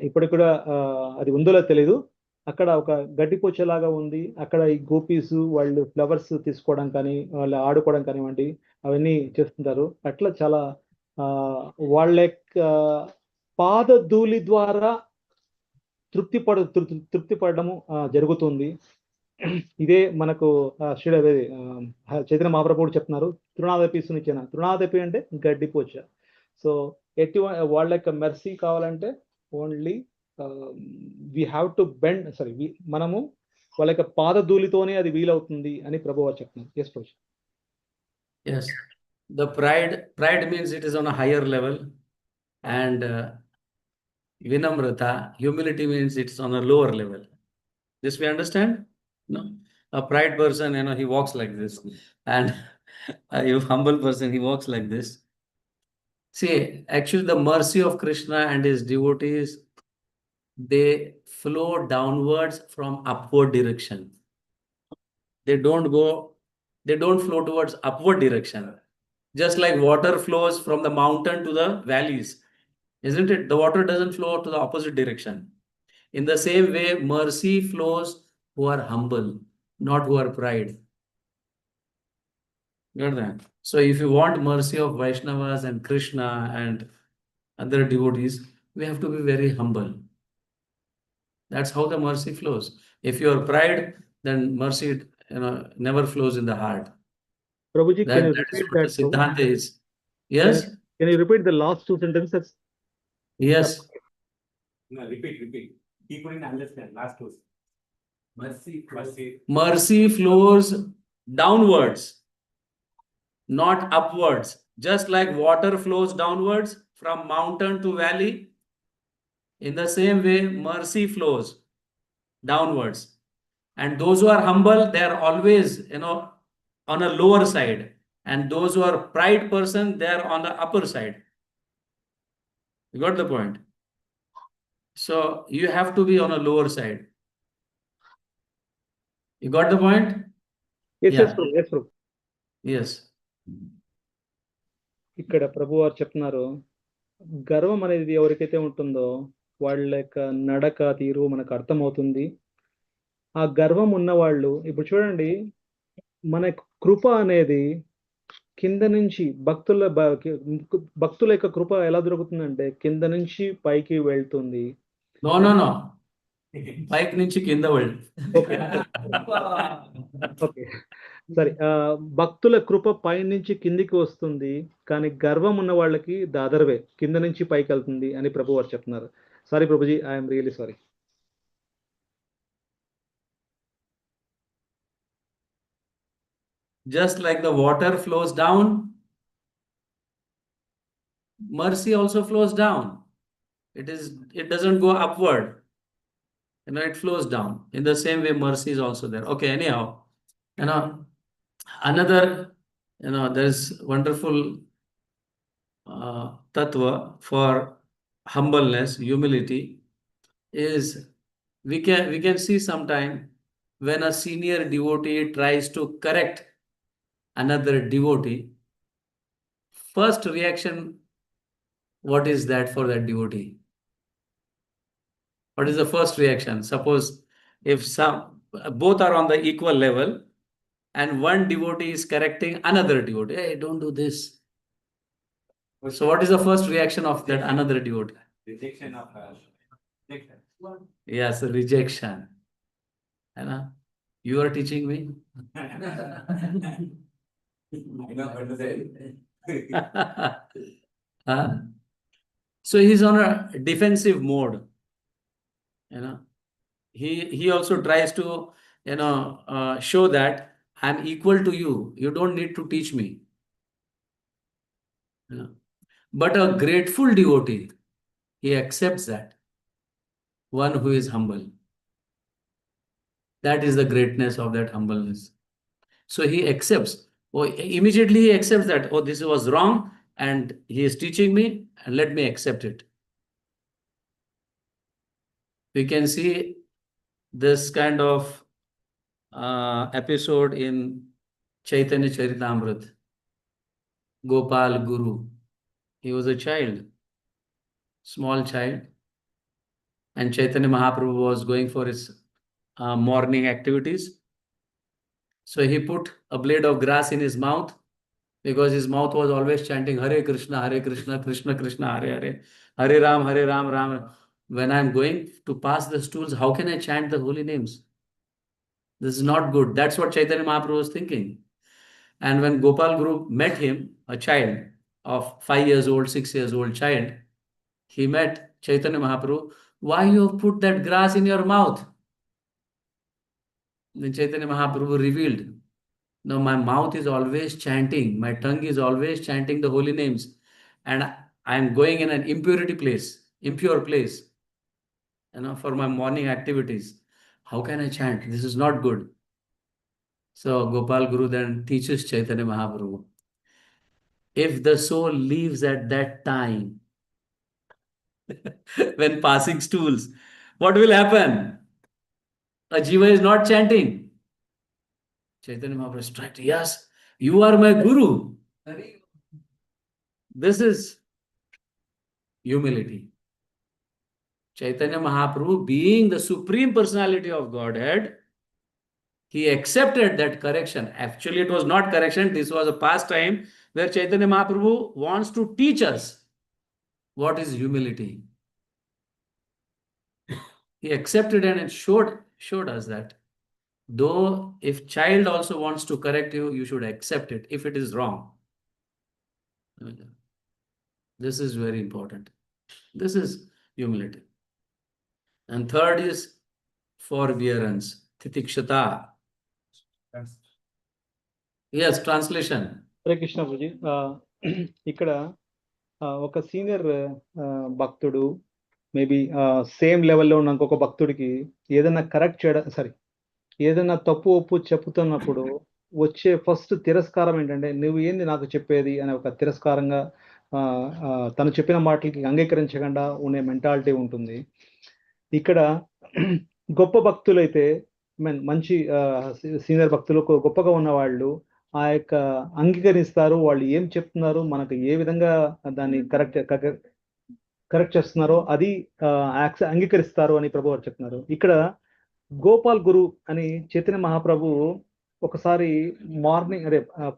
Speaker 3: ఇప్పటికి కూడా అది ఉందో తెలీదు. అక్కడ ఒక గడ్డిపోచేలాగా ఉంది. అక్కడ ఈ గోపీస్ వాళ్ళు ఫ్లవర్స్ తీసుకోవడం కానీ, వాళ్ళు ఆడుకోవడం కానివ్వండి, అవన్నీ చేస్తుంటారు. అట్లా చాలా వాళ్ళ యొక్క పాదధూళి ద్వారా తృప్తి పడడము జరుగుతుంది. ఇదే మనకు చైతన్య మహాప్రభుడు చెప్తున్నారు, తృణాదపి సునిచ్చిన. తృణాదపి అంటే గడ్డిపోచ. సో వాళ్ళ యొక్క మెర్సీ కావాలంటే only we have to bend మనము వాళ్ళ యొక్క పాదధూళితోనే అది వీలవుతుంది అని ప్రభువారు చెప్తున్నారు. ఎస్ ప్రభు.
Speaker 1: Yes, the pride means it is on a higher level, and vinamrata, humility means it's on a lower level. This we understand? No, a pride person, he walks like this, and a humble person, he walks like this. See, actually, the mercy of Krishna and his devotees, they flow downwards from upward direction. They don't flow towards upward direction. Just like water flows from the mountain to the valleys, isn't it? The water doesn't flow to the opposite direction. In the same way, mercy flows who are humble, not who are pride. Got that? So if you want mercy of Vaishnavas and Krishna and other devotees, we have to be very humble. That's how the mercy flows. If you are pride, then mercy never flows in the heart.
Speaker 3: Prabhuji,
Speaker 1: That,
Speaker 3: can you
Speaker 1: that is
Speaker 3: repeat
Speaker 1: what the
Speaker 3: that?
Speaker 1: Siddhanta is. Yes?
Speaker 3: Can you repeat the last two sentences?
Speaker 1: Yes.
Speaker 4: No, repeat. He couldn't understand last two.
Speaker 1: Mercy flows downwards, not upwards. Just like water flows downwards from mountain to valley, in the same way, mercy flows downwards. And those who are humble, they are always, on a lower side. And those who are pride person, they are on the upper side. You got the point? So you have to be on a lower side. You got the point?
Speaker 3: Yes,
Speaker 1: Yeah.
Speaker 3: yes, Prabhu.
Speaker 1: Yes.
Speaker 3: ఇక్కడ ప్రభువారు చెప్తున్నారు, గర్వం అనేది ఎవరికైతే ఉంటుందో వాళ్ళ యొక్క నడక తీరు మనకు అర్థమవుతుంది. ఆ గర్వం ఉన్న వాళ్ళు, ఇప్పుడు చూడండి, మన కృప అనేది కింద నుంచి భక్తుల యొక్క కృప ఎలా దొరుకుతుందంటే కింద నుంచి పైకి వెళ్తుంది.
Speaker 1: No. పైకి నుంచి కింద వెళ్ళి.
Speaker 3: ఓకే, సరే. భక్తుల కృప పై నుంచి కిందికి వస్తుంది, కానీ గర్వం ఉన్న వాళ్ళకి ద అదర్ వే, కింద నుంచి పైకి వెళ్తుంది అని ప్రభు వారు చెప్తున్నారు. Sorry Prabhuji, I'm really sorry.
Speaker 1: Just like the water flows down, mercy also flows down. It doesn't go upward. It flows down. In the same way, mercy is also there. Okay, anyhow, another, there's wonderful tattva for humbleness, humility, is we can see sometime when a senior devotee tries to correct another devotee, first reaction, what is that for that devotee? What is the first reaction? Suppose if both are on the equal level and one devotee is correcting another devotee, hey, don't do this. So what is the first reaction of that another devotee?
Speaker 4: Rejection of rejection.
Speaker 1: Yes, rejection. You are teaching me?
Speaker 4: I know what to say.
Speaker 1: So he's on a defensive mode. He also tries to show that I'm equal to you. You don't need to teach me. But a grateful devotee, he accepts that. One who is humble. That is the greatness of that humbleness. So he accepts. Immediately he accepts that, this was wrong and he is teaching me, and let me accept it. We can see this kind of episode in Chaitanya Charitamrita. Gopal Guru. He was a child, small child, and Chaitanya Mahaprabhu was going for his morning activities. So he put a blade of grass in his mouth, because his mouth was always chanting Hare Krishna, Krishna Krishna, Hare Hare, Hare Ram, Ram Ram. When I'm going to pass the stools, how can I chant the holy names? This is not good. That's what Chaitanya Mahaprabhu was thinking. And when Gopal Guru met him, a child of 5 years old, 6 years old child, he met Chaitanya Mahaprabhu, why you have put that grass in your mouth? Then Chaitanya Mahaprabhu revealed, no, my mouth is always chanting, my tongue is always chanting the holy names, and I am going in an impure place, for my morning activities. How can I chant? This is not good. So Gopal Guru then teaches Chaitanya Mahaprabhu, if the soul leaves at that time, when passing stools, what will happen? A jiva is not chanting. Chaitanya Mahaprabhu strikes, yes, you are my guru. This is humility. Chaitanya Mahaprabhu, being the Supreme Personality of Godhead, he accepted that correction. Actually, it was not correction, this was a pastime where Chaitanya Mahaprabhu wants to teach us what is humility. He accepted and it showed us that though if child also wants to correct you, you should accept it if it is wrong. This is very important. This is humility. And third is forbearance, titikshata. Yes, translation.
Speaker 3: Hare Krishna Prabhuji ఇక్కడ ఒక senior భక్తుడు maybe same లెవెల్లో ఉన్న ఇంకొక భక్తుడికి ఏదైనా correct చేయడం ఏదైనా తప్పు ఒప్పు చెప్తున్నప్పుడు వచ్చే ఫస్ట్ తిరస్కారం ఏంటంటే, నువ్వు ఏంది నాకు చెప్పేది అనే ఒక తిరస్కారంగా తను చెప్పిన మాటలకి అంగీకరించకుండా ఉండే మెంటాలిటీ ఉంటుంది. ఇక్కడ గొప్ప భక్తులైతే మంచి సీనియర్ భక్తులు గొప్పగా ఉన్న వాళ్ళు ఆ యొక్క అంగీకరిస్తారు, వాళ్ళు ఏం చెప్తున్నారు, మనకు ఏ విధంగా దాన్ని కరెక్ట్ చేస్తున్నారో అది అంగీకరిస్తారు అని ప్రభు వారు చెప్తున్నారు. ఇక్కడ గోపాల్ గురు అని చైతన్య మహాప్రభు ఒకసారి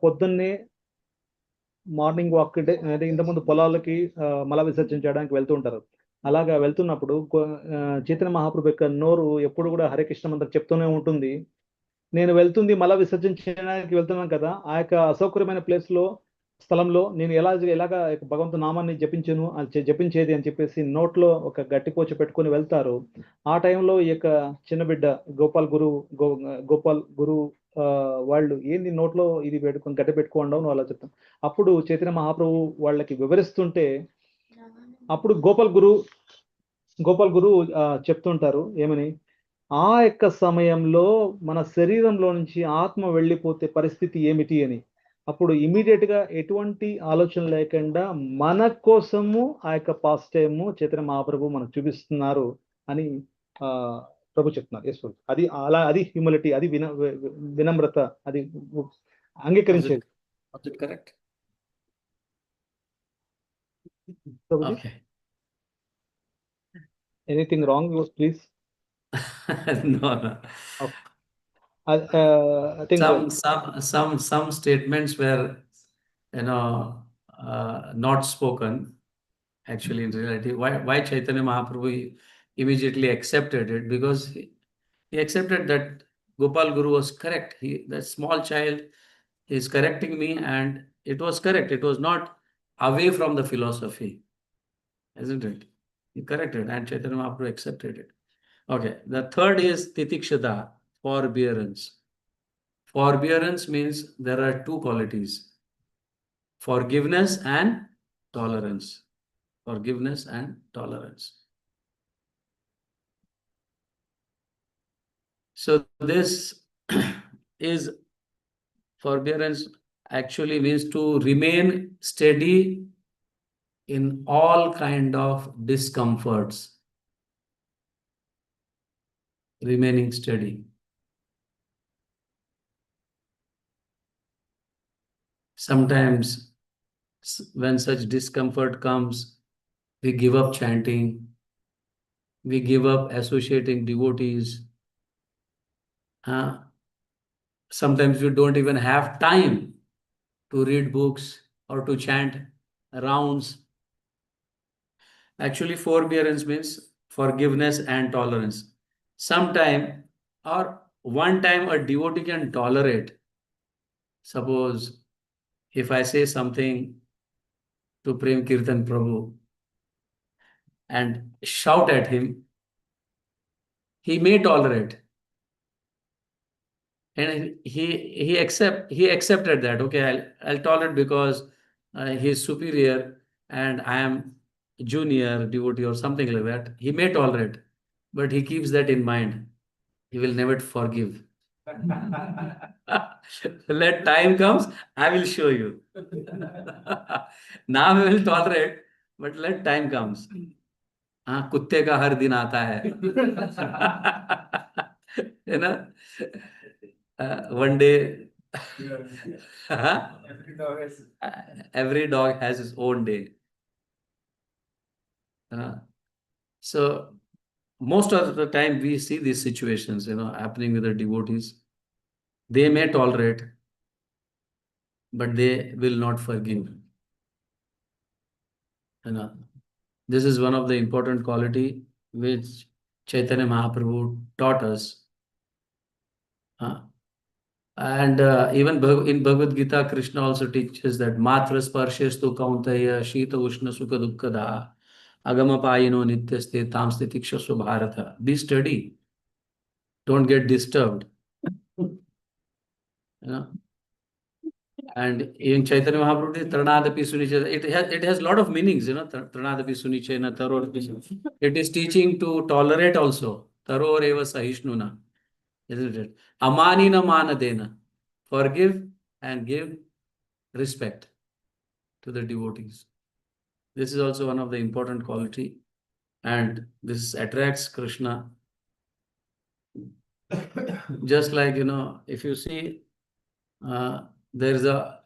Speaker 3: పొద్దున్నే మార్నింగ్ వాక్ అంటే ఇంతకుముందు పొలాలకి మల విసర్జన చేయడానికి వెళ్తూ ఉంటారు. అలాగా వెళ్తున్నప్పుడు చైతన్య మహాప్రభు యొక్క నోరు ఎప్పుడు కూడా హరే కృష్ణ మంత్రం చెప్తూనే ఉంటుంది. నేను వెళ్తుంది మల విసర్జన చేయడానికి వెళ్తున్నాను కదా, ఆ యొక్క అసౌకర్యమైన స్థలంలో నేను ఎలాగా భగవంతు నామాన్ని జపించేది అని చెప్పేసి నోట్లో ఒక గట్టిపోచ పెట్టుకొని వెళ్తారు. ఆ టైంలో ఈ యొక్క చిన్న బిడ్డ గోపాల్ గురు వాళ్ళు ఏంది నోట్లో ఇది గట్టి పెట్టుకోండవు నువ్వు అలా చెప్తాం. అప్పుడు చైతన్య మహాప్రభు వాళ్ళకి వివరిస్తుంటే అప్పుడు గోపాల్ గురు చెప్తుంటారు ఏమని, ఆ యొక్క సమయంలో మన శరీరంలో నుంచి ఆత్మ వెళ్ళిపోతే పరిస్థితి ఏమిటి అని. అప్పుడు ఇమీడియట్ గా ఎటువంటి ఆలోచన లేకుండా మన కోసము ఆ యొక్క పాస్ట్ టైము చైతన్య మహాప్రభు మనకు చూపిస్తున్నారు అని ప్రభు చెప్తున్నారు. అది హ్యూమిలిటీ, అది వినమ్రత, అది అంగీకరించేది.
Speaker 1: Correct.
Speaker 3: Prabhuji, anything wrong please?
Speaker 1: No.
Speaker 3: I think
Speaker 1: some statements were not spoken actually in reality. Why Chaitanya Mahaprabhu immediately accepted it? Because he accepted that Gopal Guru was correct. That small child is correcting me and it was correct. It was not away from the philosophy, isn't it? He corrected and Chaitanya Mahaprabhu accepted it. Okay, the third is titikshata, forbearance. Forbearance means there are two qualities: forgiveness and tolerance. Forgiveness and tolerance. So this is forbearance actually means to remain steady in all kind of discomforts. Remaining steady. Sometimes when such discomfort comes, we give up chanting, we give up associating devotees. Sometimes we don't even have time to read books or to chant rounds. Actually, forbearance means forgiveness and tolerance. Sometime or one time a devotee can tolerate. Suppose if I say something to Prem Kirtan Prabhu and shout at him, He may tolerate. And he accepted that. Okay, I'll tolerate because he's superior and I am junior devotee or something like that. He may tolerate, but he keeps that in mind. He will never forgive. Let time comes, I will show you. Now we will tolerate, but let time comes. हाँ, कुत्ते का हर दिन आता है. है ना? One day. Huh? Every dog has its own day. So most of the time we see these situations, happening with the devotees. They may tolerate, but they will not forgive. This is one of the important quality which Chaitanya Mahaprabhu taught us. And even in Bhagavad Gita, Krishna also teaches that Matra Sparshestu Kauntaya Shita Ushna Sukha Dukkada Agama Payino Nityaste Tam Stitikshasva Bharata. Be steady. Don't get disturbed. And in Chaitanya Mahaprabhu, Tranadapi Sunicha, it has a lot of meanings, Tranadapi Sunicha, Taror. It is teaching to tolerate also. Taror eva sahishnuna. Isn't it? Amanina manadena. Forgive and give respect to the devotees. This is also one of the important quality, and this attracts Krishna. Just like, if you see, there is a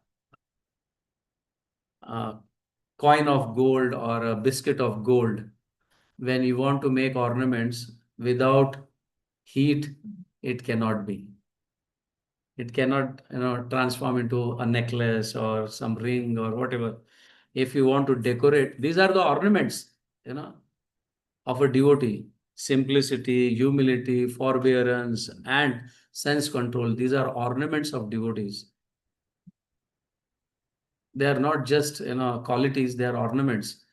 Speaker 1: coin of gold or a biscuit of gold. When you want to make ornaments without heat, it cannot be. It cannot, transform into a necklace or some ring or whatever. If you want to decorate, these are the ornaments, of a devotee. Simplicity, humility, forbearance, and sense control. These are ornaments of devotees. They are not just, qualities, they are ornaments.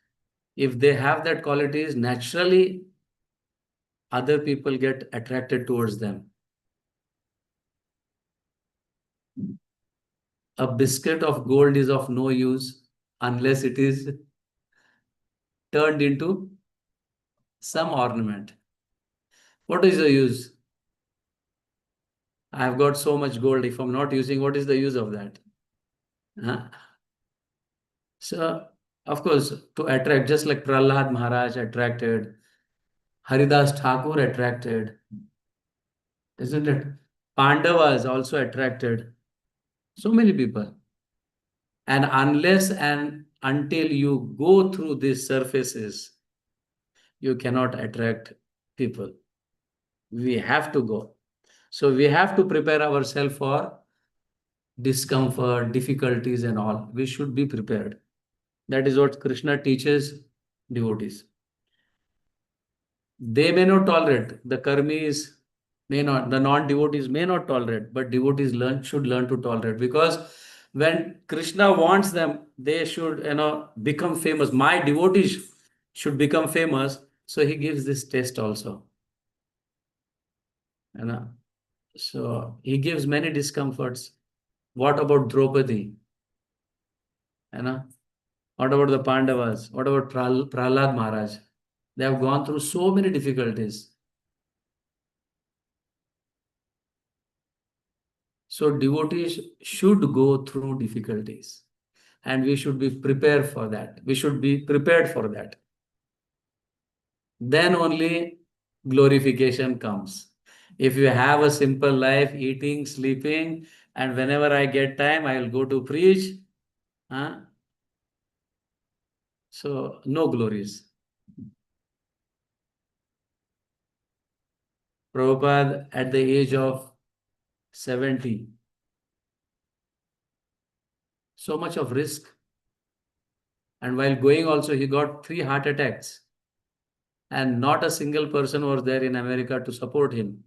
Speaker 1: If they have that qualities, naturally, other people get attracted towards them. A biscuit of gold is of no use unless it is turned into some ornament. What is the use? I have got so much gold. If I'm not using, what is the use of that? So, of course, to attract, just like Prahlad Maharaj attracted, Haridas Thakur attracted, isn't it? Pandavas also attracted. So many people. And unless and until you go through these surfaces, you cannot attract people. We have to go. So we have to prepare ourselves for discomfort, difficulties and all. We should be prepared. That is what Krishna teaches devotees. They may not tolerate. The karmis may not, the non-devotees may not tolerate, but devotees should learn to tolerate, because when Krishna wants them, they should, become famous. My devotees should become famous. So he gives this test also. So he gives many discomforts. What about Draupadi? What about the Pandavas? What about Prahlad Maharaj? They have gone through so many difficulties. So devotees should go through difficulties, and we should be prepared for that. We should be prepared for that. Then only glorification comes. If you have a simple life, eating, sleeping, and whenever I get time, I will go to preach. So no glories. Prabhupada at the age of 70, so much of risk. And while going also, he got 3 heart attacks. And not a single person was there in America to support him.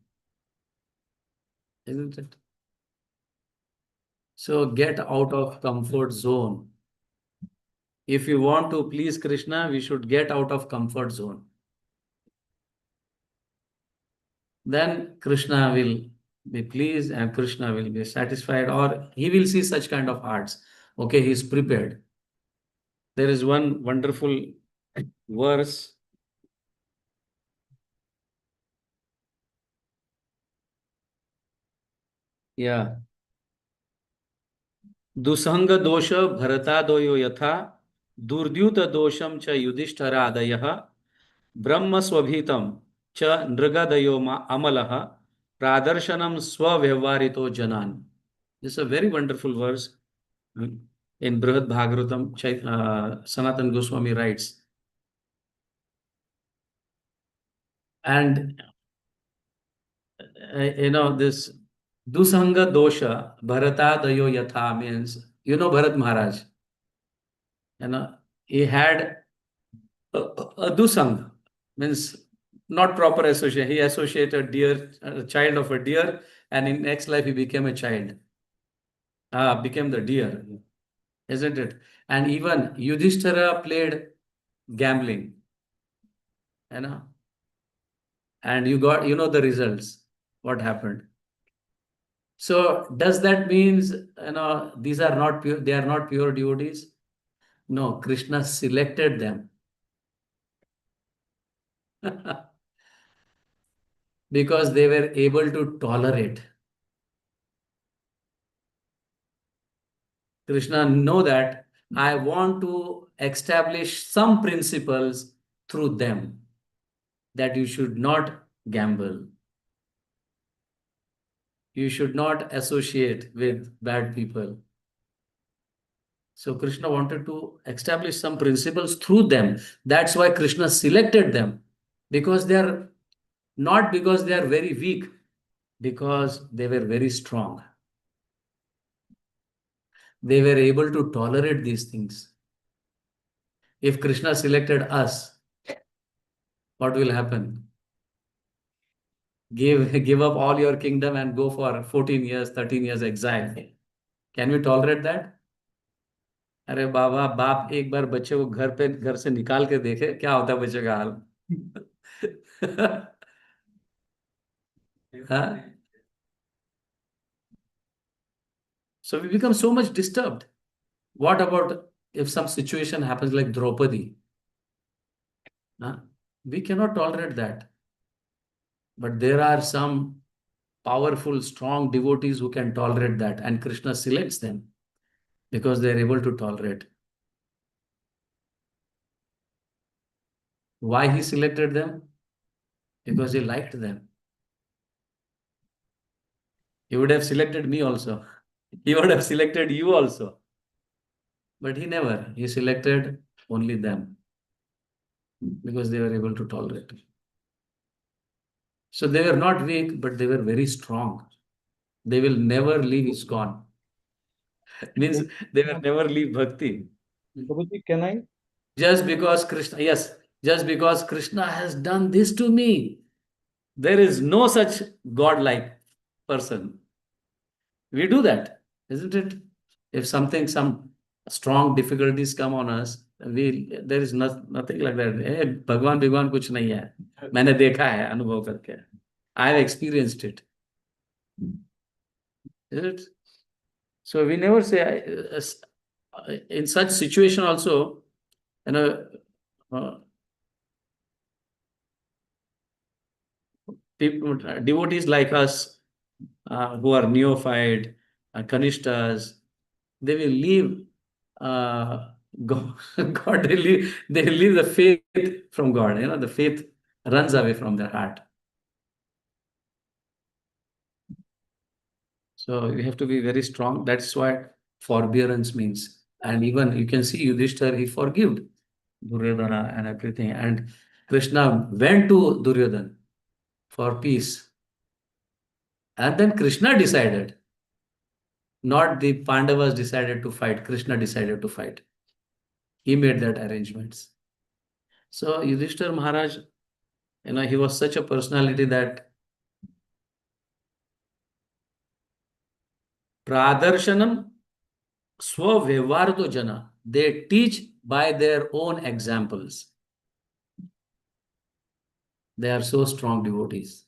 Speaker 1: Isn't it? So get out of comfort zone. If you want to please Krishna, we should get out of comfort zone. then Krishna will be pleased and Krishna will be satisfied, or he will see such kind of hearts. Okay, he is prepared. There is one wonderful verse. Yeah. दुसंग दोष भरतादयो यथा दुर्द्युत दोषम च युधिष्ठिरादयः ब्रह्म स्वभीतम च नृगदयो अमलः प्रादर्शनम स्वव्यवहारितो जनान. This is a very wonderful verse in Brihad Bhagavatam. Sanatan Goswami writes, and this dusanga dosha bharatadayo yatha means, Bharat Maharaj, he had a dusang, means not proper association. He associated deer, a child of a deer, and in next life he became a child. Became the deer, isn't it? And even Yudhishthira played gambling, and you got the results, what happened. So does that means these are not pure, they are not pure devotees? No, Krishna selected them. Because they were able to tolerate. Krishna know that I want to establish some principles through them, that you should not gamble. You should not associate with bad people. So Krishna wanted to establish some principles through them. That's why Krishna selected them, because they are not because they are very weak, because they were very strong. They were able to tolerate these things. If Krishna selected us, what will happen? Give up all your kingdom and go for 14 years, 13 years exile. Can we tolerate that? अरे बाबा, बाप एक बार बच्चे को घर से निकाल के देखे क्या होता है बच्चे का हाल. Huh? So we become so much disturbed. What about if some situation happens like Draupadi? Huh? We cannot tolerate that. But there are some powerful, strong devotees who can tolerate that, and Krishna selects them because they are able to tolerate. Why he selected them? Because he liked them. He would have selected me also. He would have selected you also. But he never. He selected only them because they were able to tolerate. So they were not weak, but they were very strong. They will never leave ISKCON. Means they will never leave Bhakti.
Speaker 3: Prabhuji, can I?
Speaker 1: Just because Krishna has done this to me, there is no such godlike person. We do that, isn't it? If some strong difficulties come on us, there is nothing like that. Hey, भगवान कुछ नहीं है. मैंने देखा है अनुभव करके. I have experienced it. Is it? So we never say, in such situation also, people, devotees like us, who are neophyte, kanishtas, they will leave God. They leave the faith from God. The faith runs away from their heart. So we have to be very strong. That's what forbearance means. And even you can see Yudhishthira, he forgave Duryodhana and everything. And Krishna went to Duryodhana for peace. And then Krishna decided. Not the Pandavas decided to fight. Krishna decided to fight. He made that arrangements. So Yudhishthira Maharaj, he was such a personality that Pradarshanam Swavyavarto Jana. They teach by their own examples. They are so strong devotees.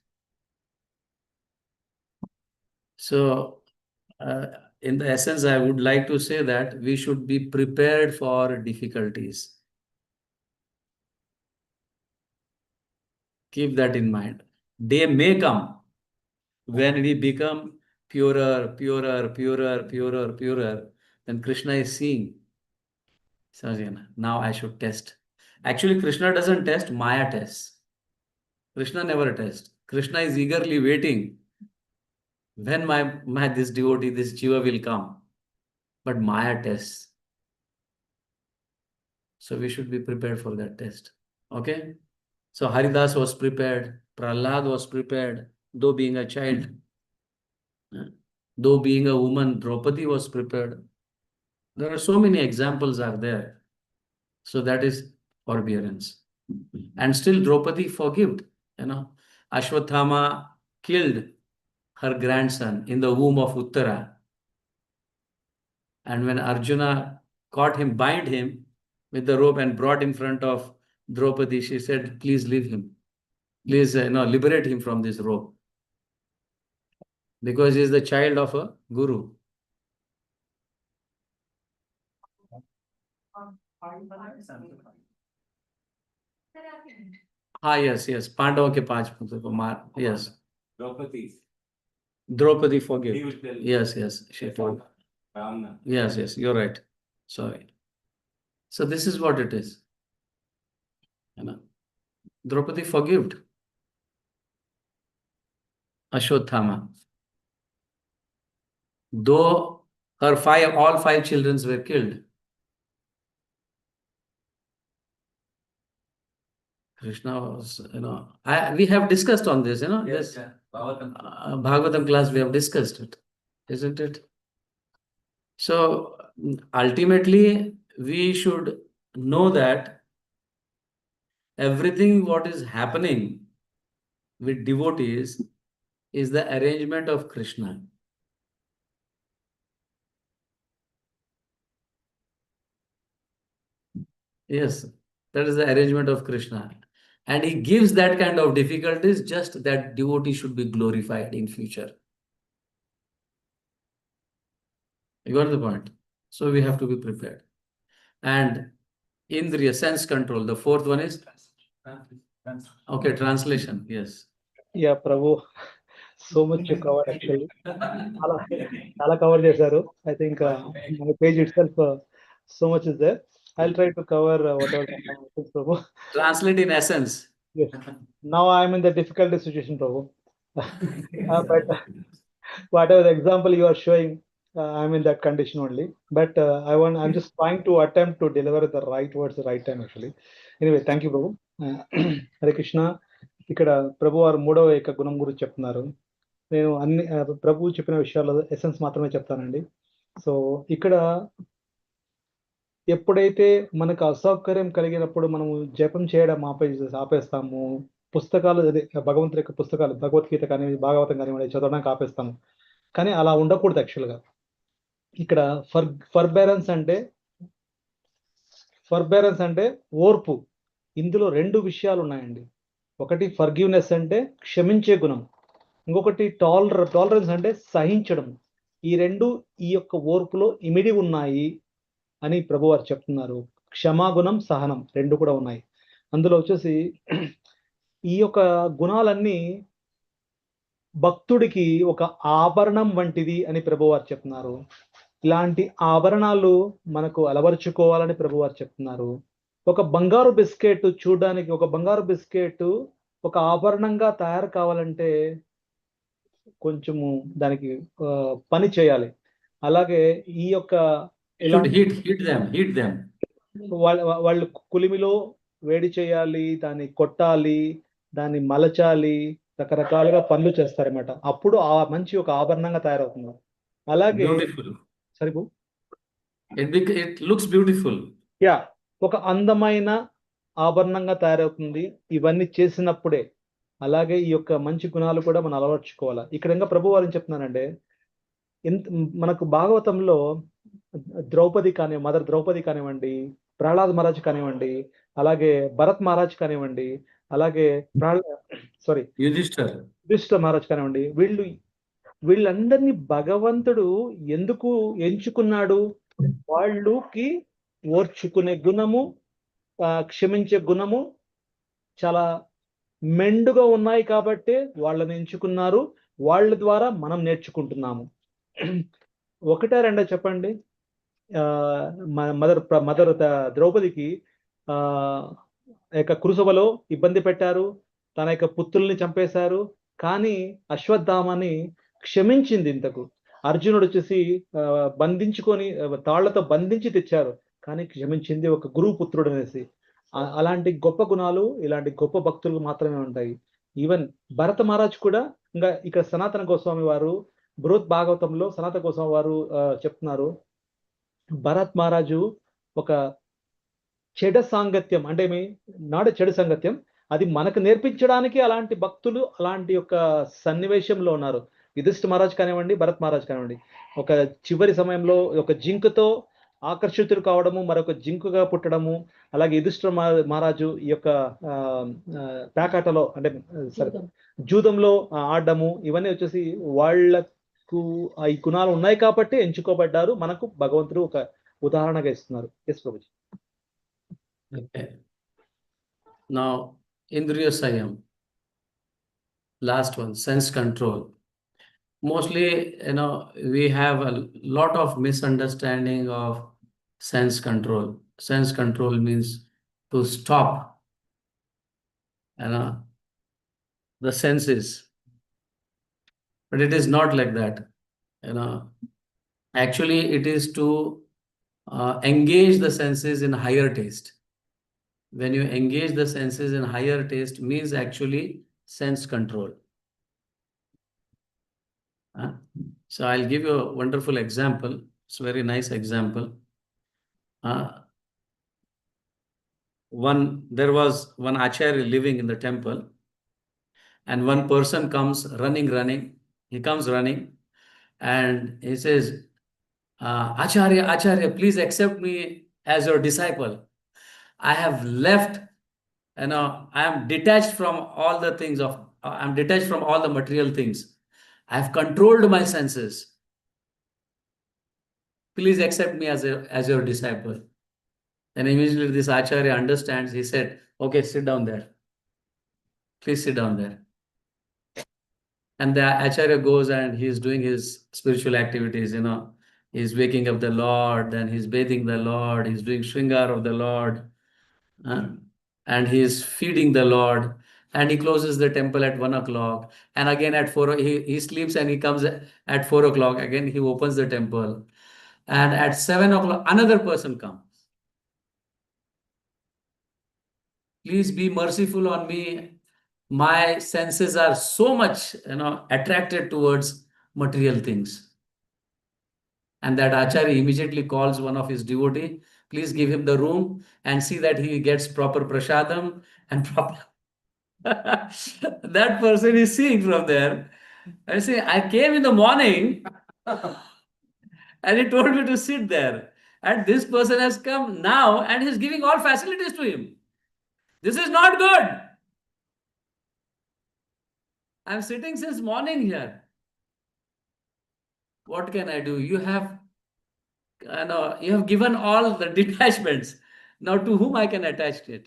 Speaker 1: So, in the essence, I would like to say that we should be prepared for difficulties. Keep that in mind. Day may come when we become purer, purer, purer, purer, purer. Then Krishna is seeing. So, now I should test. Actually, Krishna doesn't test, Maya tests. Krishna never tests. Krishna is eagerly waiting when my this devotee, this jiva will come. But Maya tests. So we should be prepared for that test. Okay? So Haridas was prepared, Prahlad was prepared, though being a child. Though being a woman, Draupadi was prepared. There are so many examples are there. So that is forbearance. And still Draupadi forgived. Ashwathama killed her grandson in the womb of Uttara. And when Arjuna caught him, bind him with the rope and brought in front of Draupadi, she said, please leave him. Please liberate him from this rope. Because he is the child of a guru. Yes. Pandava ke 5 putra ko maar. Yes. Draupadi forgave. Yes. She told. Yes. You're right. Sorry. So this is what it is. Draupadi forgived Ashwathama. Though her all five children were killed. Krishna was, we have discussed on this,
Speaker 4: Yes,
Speaker 1: this Bhagavatam class, we have discussed it, isn't it? So ultimately, we should know that everything what is happening with devotees is the arrangement of Krishna. Yes, that is the arrangement of Krishna. And he gives that kind of difficulties just that devotee should be glorified in future. You got the point? So we have to be prepared. And Indriya, sense control. The fourth one is? Okay, translation. Yes.
Speaker 3: Yeah, Prabhu, so much you covered actually. Chala cover చేశారు. I think my page itself, so much is there. I'll try to cover whatever. Prabhu.
Speaker 1: Translate in essence.
Speaker 3: Yes. Now I'm in the difficult situation, Prabhu. But whatever the example you are showing, I'm in that condition only. But I'm just trying to attempt to deliver the right words the right time actually. Anyway, thank you, Prabhu. Hare Krishna. ఇక్కడ ప్రభు వారు 3వ ఏక గుణం గురించి చెప్తున్నారు. నేను అన్ని ప్రభు చెప్పిన విషయాలు ఎసెన్స్ మాత్రమే చెప్తానండి. సో ఇక్కడ ఎప్పుడైతే మనకు అసౌకర్యం కలిగినప్పుడు మనము జపం చేయడం ఆపేస్తాము, పుస్తకాలు భగవంతుడి యొక్క పుస్తకాలు, భగవద్గీత కానివ్వండి, భాగవతం కానివ్వండి చదవడానికి ఆపేస్తాము. కానీ అలా ఉండకూడదు యాక్చువల్గా. ఇక్కడ ఫర్బేరెన్స్ అంటే ఓర్పు. ఇందులో 2 విషయాలు ఉన్నాయండి. ఒకటి ఫర్గివ్నెస్ అంటే క్షమించే గుణం, ఇంకొకటి టాలరెన్స్ అంటే సహించడం. ఈ 2 ఈ యొక్క ఓర్పులో ఇమిడి ఉన్నాయి అని ప్రభువారు చెప్తున్నారు. క్షమాగుణం, సహనం 2 కూడా ఉన్నాయి. అందులో వచ్చేసి ఈ యొక్క గుణాలన్నీ భక్తుడికి ఒక ఆభరణం వంటిది అని ప్రభువారు చెప్తున్నారు. ఇలాంటి ఆభరణాలు మనకు అలవరుచుకోవాలని ప్రభువారు చెప్తున్నారు. ఒక బంగారు బిస్కెట్ చూడడానికి, ఒక బంగారు బిస్కెట్ ఒక ఆభరణంగా తయారు కావాలంటే కొంచెము దానికి పని చేయాలి. అలాగే ఈ యొక్క వాళ్ళు కులిమిలో వేడి చేయాలి, దాన్ని కొట్టాలి, దాన్ని మలచాలి, రకరకాలుగా పనులు చేస్తారన్నమాట. అప్పుడు ఆ మంచి ఒక ఆభరణంగా తయారవుతుంది. అలాగే సరిపో
Speaker 1: ఇట్ లుక్స్ బ్యూటిఫుల్.
Speaker 3: యా, ఒక అందమైన ఆభరణంగా తయారవుతుంది ఇవన్నీ చేసినప్పుడే. అలాగే ఈ యొక్క మంచి గుణాలు కూడా మనం అలవర్చుకోవాలి. ఇక్కడ ఇంకా ప్రభు వారు ఏం చెప్తున్నారంటే, మనకు భాగవతంలో మదర్ ద్రౌపది కానివ్వండి, ప్రహ్లాద్ మహారాజ్ కానివ్వండి, అలాగే భరత్ మహారాజ్ కానివ్వండి, అలాగే యుధిష్ఠిర మహారాజ్ కానివ్వండి, వీళ్ళు వీళ్ళందరినీ భగవంతుడు ఎందుకు ఎంచుకున్నాడు? వాళ్ళకి ఓర్చుకునే గుణము, క్షమించే గుణము చాలా మెండుగా ఉన్నాయి కాబట్టే వాళ్ళని ఎంచుకున్నారు. వాళ్ళ ద్వారా మనం నేర్చుకుంటున్నాము. ఒకటా రెండా చెప్పండి? మదర్ ద్రౌపదికి ఆ యొక్క కురుసభలో ఇబ్బంది పెట్టారు. తన యొక్క పుత్రుల్ని చంపేశారు. కానీ అశ్వత్థామని క్షమించింది ఇంతకు. అర్జునుడు వచ్చేసి బంధించుకొని తాళ్లతో బంధించి తెచ్చారు. కానీ క్షమించింది ఒక గురువు పుత్రుడు అనేసి. అలాంటి గొప్ప గుణాలు ఇలాంటి గొప్ప భక్తులకు మాత్రమే ఉంటాయి. ఈవెన్ భరత మహారాజ్ కూడా ఇంకా ఇక్కడ సనాతన గోస్వామి వారు బృహత్ భాగవతంలో సనాతన గోస్వామి వారు చెప్తున్నారు, భరత్ మహారాజు ఒక చెడు సాంగత్యం అంటే నాడు చెడు సంగత్యం అది మనకు నేర్పించడానికి అలాంటి భక్తులు అలాంటి యొక్క సన్నివేశంలో ఉన్నారు. యుధిష్ఠిర మహారాజ్ కానివ్వండి, భరత్ మహారాజ్ కానివ్వండి, ఒక చివరి సమయంలో ఒక జింకతో ఆకర్షితులు కావడము, మరొక జింకుగా పుట్టడము, అలాగే యుధిష్ఠిర మహారాజు ఈ యొక్క పేకాటలో అంటే జూదంలో ఆడడము, ఇవన్నీ వచ్చేసి వాళ్ళకు ఈ గుణాలు ఉన్నాయి కాబట్టి ఎంచుకోబడ్డారు. మనకు భగవంతుడు ఒక ఉదాహరణగా ఇస్తున్నారు. Yes Prabhuji.
Speaker 1: Okay. Now, Indriya Sayam, last one, sense control. Mostly, we have a lot of misunderstanding of sense control. Sense control means to stop, the senses. But it is not like that. Actually, it is to engage the senses in higher taste. When you engage the senses in higher taste means actually sense control. So I'll give you a wonderful example. It's a very nice example. There was one acharya living in the temple, and one person comes running. He comes running and he says, Acharya, please accept me as your disciple. I have left, I am detached from all the things I'm detached from all the material things. I have controlled my senses. Please accept me as your disciple. And immediately this Acharya understands. He said, okay, sit down there. Please sit down there. And the Acharya goes and he's doing his spiritual activities, He's waking up the Lord, then he's bathing the Lord, he's doing Shringar of the Lord. And he is feeding the Lord, and he closes the temple at 1 o'clock, and again at 4 he sleeps, and he comes at 4 o'clock again, he opens the temple, and at 7 o'clock another person comes. Please be merciful on me, my senses are so much attracted towards material things. And that Acharya immediately calls one of his devotee, please give him the room and see that he gets proper prasadam and proper. That person is seeing from there. I say, I came in the morning and he told me to sit there. And this person has come now and he's giving all facilities to him. This is not good. I'm sitting since morning here. What can I do? You have given all the detachments. Now to whom I can attach it?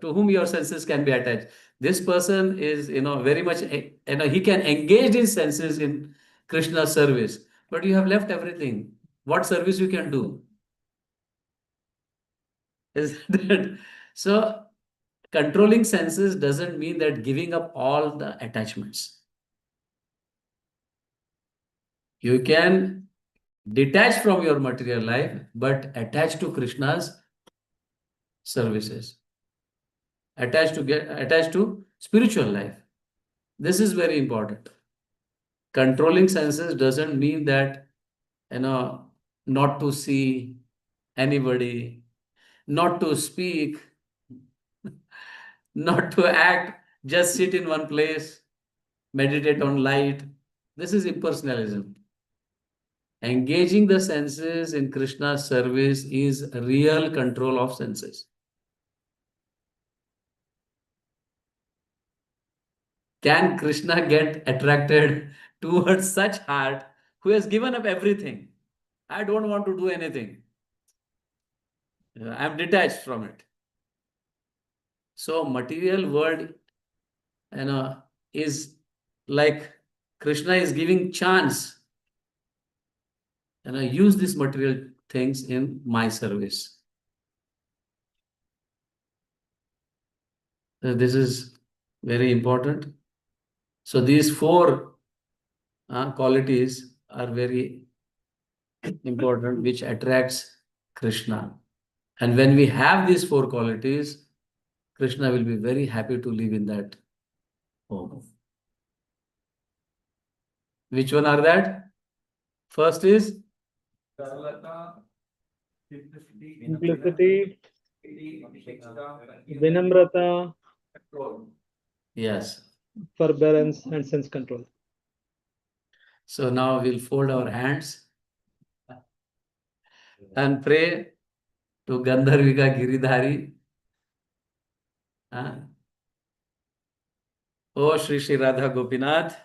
Speaker 1: To whom your senses can be attached. This person is, very much, he can engage his senses in Krishna's service, but you have left everything. What service you can do? Is that? So, controlling senses doesn't mean that giving up all the attachments. You can detach from your material life, but attach to Krishna's services. Attached to spiritual life. This is very important. Controlling senses doesn't mean that, not to see anybody, not to speak, not to act, just sit in one place, meditate on light. This is impersonalism. Engaging the senses in Krishna's service is real control of senses. Can Krishna get attracted towards such heart who has given up everything. I don't want to do anything. I am detached from it. So material world, is like Krishna is giving chance, use these material things in my service. So this is very important. So these four qualities are very important, which attracts Krishna. And when we have these four qualities, Krishna will be very happy to live in that home. Which one are that? First is
Speaker 3: Simplicity, vinamrata,
Speaker 1: yes.
Speaker 3: forbearance, and sense control.
Speaker 1: So now we'll fold our hands and pray to Gandharvika Giridhari. Oh Shri Shri Radha Gopinath.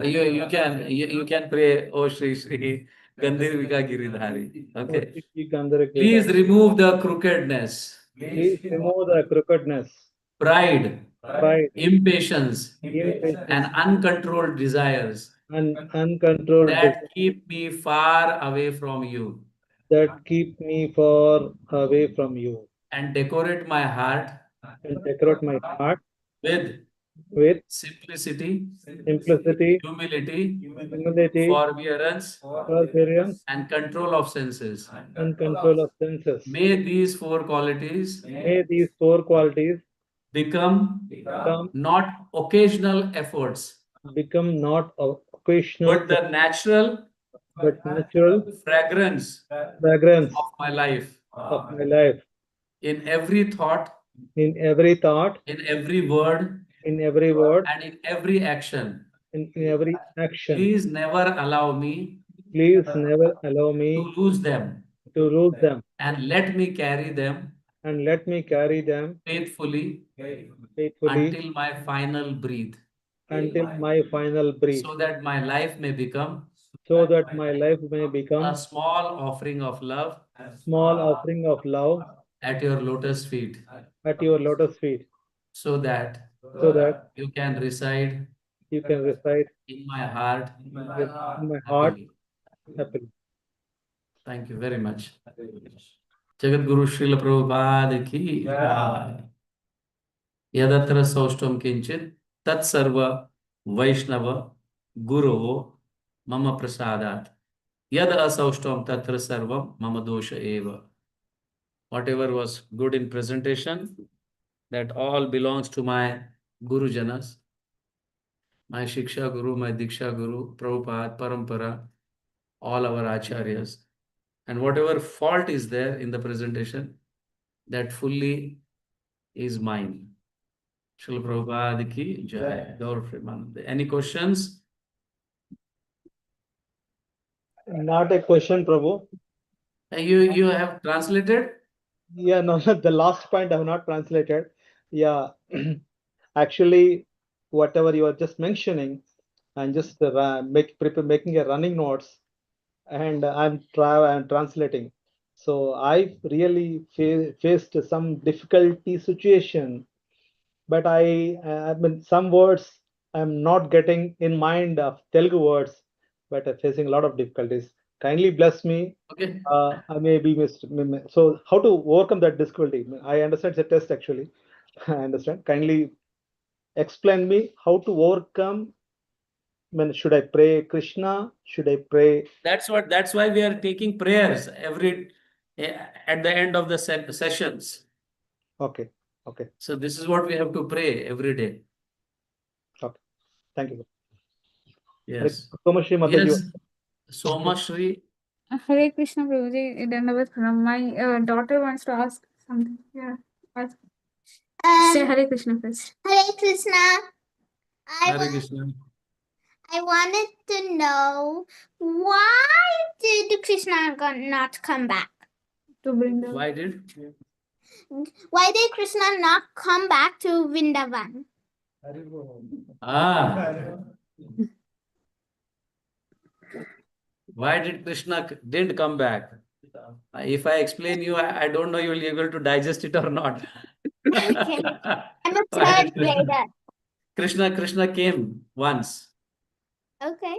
Speaker 1: You can pray, oh Shri Shri Gandharvika Giridhari. Okay. Please remove the crookedness,
Speaker 3: Please remove the crookedness,
Speaker 1: pride,
Speaker 3: pride,
Speaker 1: impatience,
Speaker 3: impatience,
Speaker 1: and uncontrolled desires
Speaker 3: and uncontrolled
Speaker 1: that
Speaker 3: desire
Speaker 1: keep me far away from you,
Speaker 3: that keep me far away from you,
Speaker 1: and decorate my heart
Speaker 3: and decorate my heart
Speaker 1: with
Speaker 3: with
Speaker 1: simplicity,
Speaker 3: simplicity,
Speaker 1: humility,
Speaker 3: humility,
Speaker 1: forbearance,
Speaker 3: perseverance,
Speaker 1: and control of senses.
Speaker 3: and control of senses.
Speaker 1: May these four qualities
Speaker 3: May these four qualities
Speaker 1: become
Speaker 3: become
Speaker 1: not occasional efforts,
Speaker 3: not occasional,
Speaker 1: but the natural
Speaker 3: but natural
Speaker 1: fragrance
Speaker 3: fragrance
Speaker 1: of my life.
Speaker 3: of my life.
Speaker 1: In every thought,
Speaker 3: In every thought,
Speaker 1: in every word,
Speaker 3: in every word,
Speaker 1: and in every action.
Speaker 3: in every action.
Speaker 1: Please never allow me
Speaker 3: Please never allow
Speaker 1: to
Speaker 3: me
Speaker 1: lose them,
Speaker 3: to lose them,
Speaker 1: and let me carry them
Speaker 3: and let me carry them
Speaker 1: faithfully
Speaker 3: faithfully
Speaker 1: until my final breath,
Speaker 3: until my final breath,
Speaker 1: so that my life may become
Speaker 3: so that my life may
Speaker 1: a
Speaker 3: become
Speaker 1: small offering of love
Speaker 3: small offering of love
Speaker 1: at your lotus feet,
Speaker 3: at your lotus feet,
Speaker 1: so that
Speaker 3: so that
Speaker 1: you can reside
Speaker 3: you can reside
Speaker 1: in my heart
Speaker 3: in my heart
Speaker 1: happily.
Speaker 3: happily.
Speaker 1: Thank you very much. Jagat Guru Srila Prabhupada ki jai. Yadatra Saustam Kinchit Tat Sarva Vaishnava Guru Mama Prasadat. Yad Asaustam Tatra Sarvam Mama Dosha Eva. Whatever was good in presentation, that all belongs to my Guru Janas, my Shiksha Guru, my Diksha Guru, Prabhupada, Parampara, all our Acharyas. And whatever fault is there in the presentation, that fully is mine. Srila Prabhupada ki jai. Gaur Premanande. Any questions?
Speaker 3: Not a question, Prabhu.
Speaker 1: You have translated?
Speaker 3: Yeah, no, the last point I have not translated. Yeah, actually, whatever you are just mentioning, I'm just making a running notes, and I'm translating. So I really faced some difficulty situation, but I mean some words I'm not getting in mind of Telugu words, but I'm facing a lot of difficulties. Kindly bless me.
Speaker 1: Okay.
Speaker 3: I may be missed. So how to overcome that difficulty? I understand it's a test actually. I understand. Kindly explain me how to overcome. I mean, should I pray Krishna? Should I pray?
Speaker 1: That's why we are taking prayers at the end of the sessions.
Speaker 3: Okay. Okay.
Speaker 1: So this is what we have to pray every day.
Speaker 3: Okay. Thank you.
Speaker 1: Yes.
Speaker 3: So much,
Speaker 1: Yes. So much, Shri.
Speaker 2: Hare Krishna, Prabhuji. Dandavat Pranam. My daughter wants to ask something. Yeah. Ask. Say Hare Krishna first.
Speaker 5: Hare Krishna.
Speaker 1: Hare Krishna.
Speaker 5: I wanted to know why did Krishna not come back?
Speaker 2: To bring the.
Speaker 1: Why did?
Speaker 5: Why did Krishna not come back to Vrindavan?
Speaker 1: Ah. Why did Krishna didn't come back? If I explain you, I don't know you will be able to digest it or not.
Speaker 5: Okay. I'm a
Speaker 1: Why
Speaker 5: third
Speaker 1: did Krishna?
Speaker 5: grader.
Speaker 1: Krishna came once.
Speaker 5: Okay.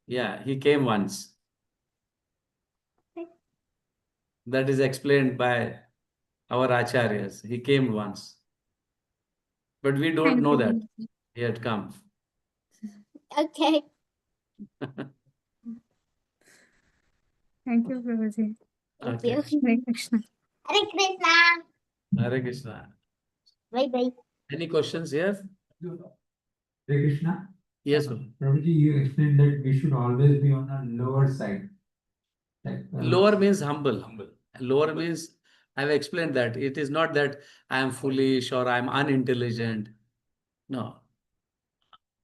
Speaker 1: Yeah, he came once.
Speaker 5: Okay.
Speaker 1: That is explained by our acharyas. He came once. But we don't
Speaker 2: Thank
Speaker 1: know that
Speaker 2: you.
Speaker 1: he had come.
Speaker 5: Okay.
Speaker 2: Thank you, Prabhuji.
Speaker 5: Thank
Speaker 1: Okay.
Speaker 5: you.
Speaker 2: Hare Krishna.
Speaker 5: Hare Krishna.
Speaker 1: Hare Krishna.
Speaker 5: Bye bye.
Speaker 1: Any questions here?
Speaker 4: Hare Krishna.
Speaker 1: Yes, sir.
Speaker 4: Prabhuji, you explained that we should always be on a lower side. Like,
Speaker 1: Lower means humble. Lower means I've explained that it is not that I am foolish or I am unintelligent. No.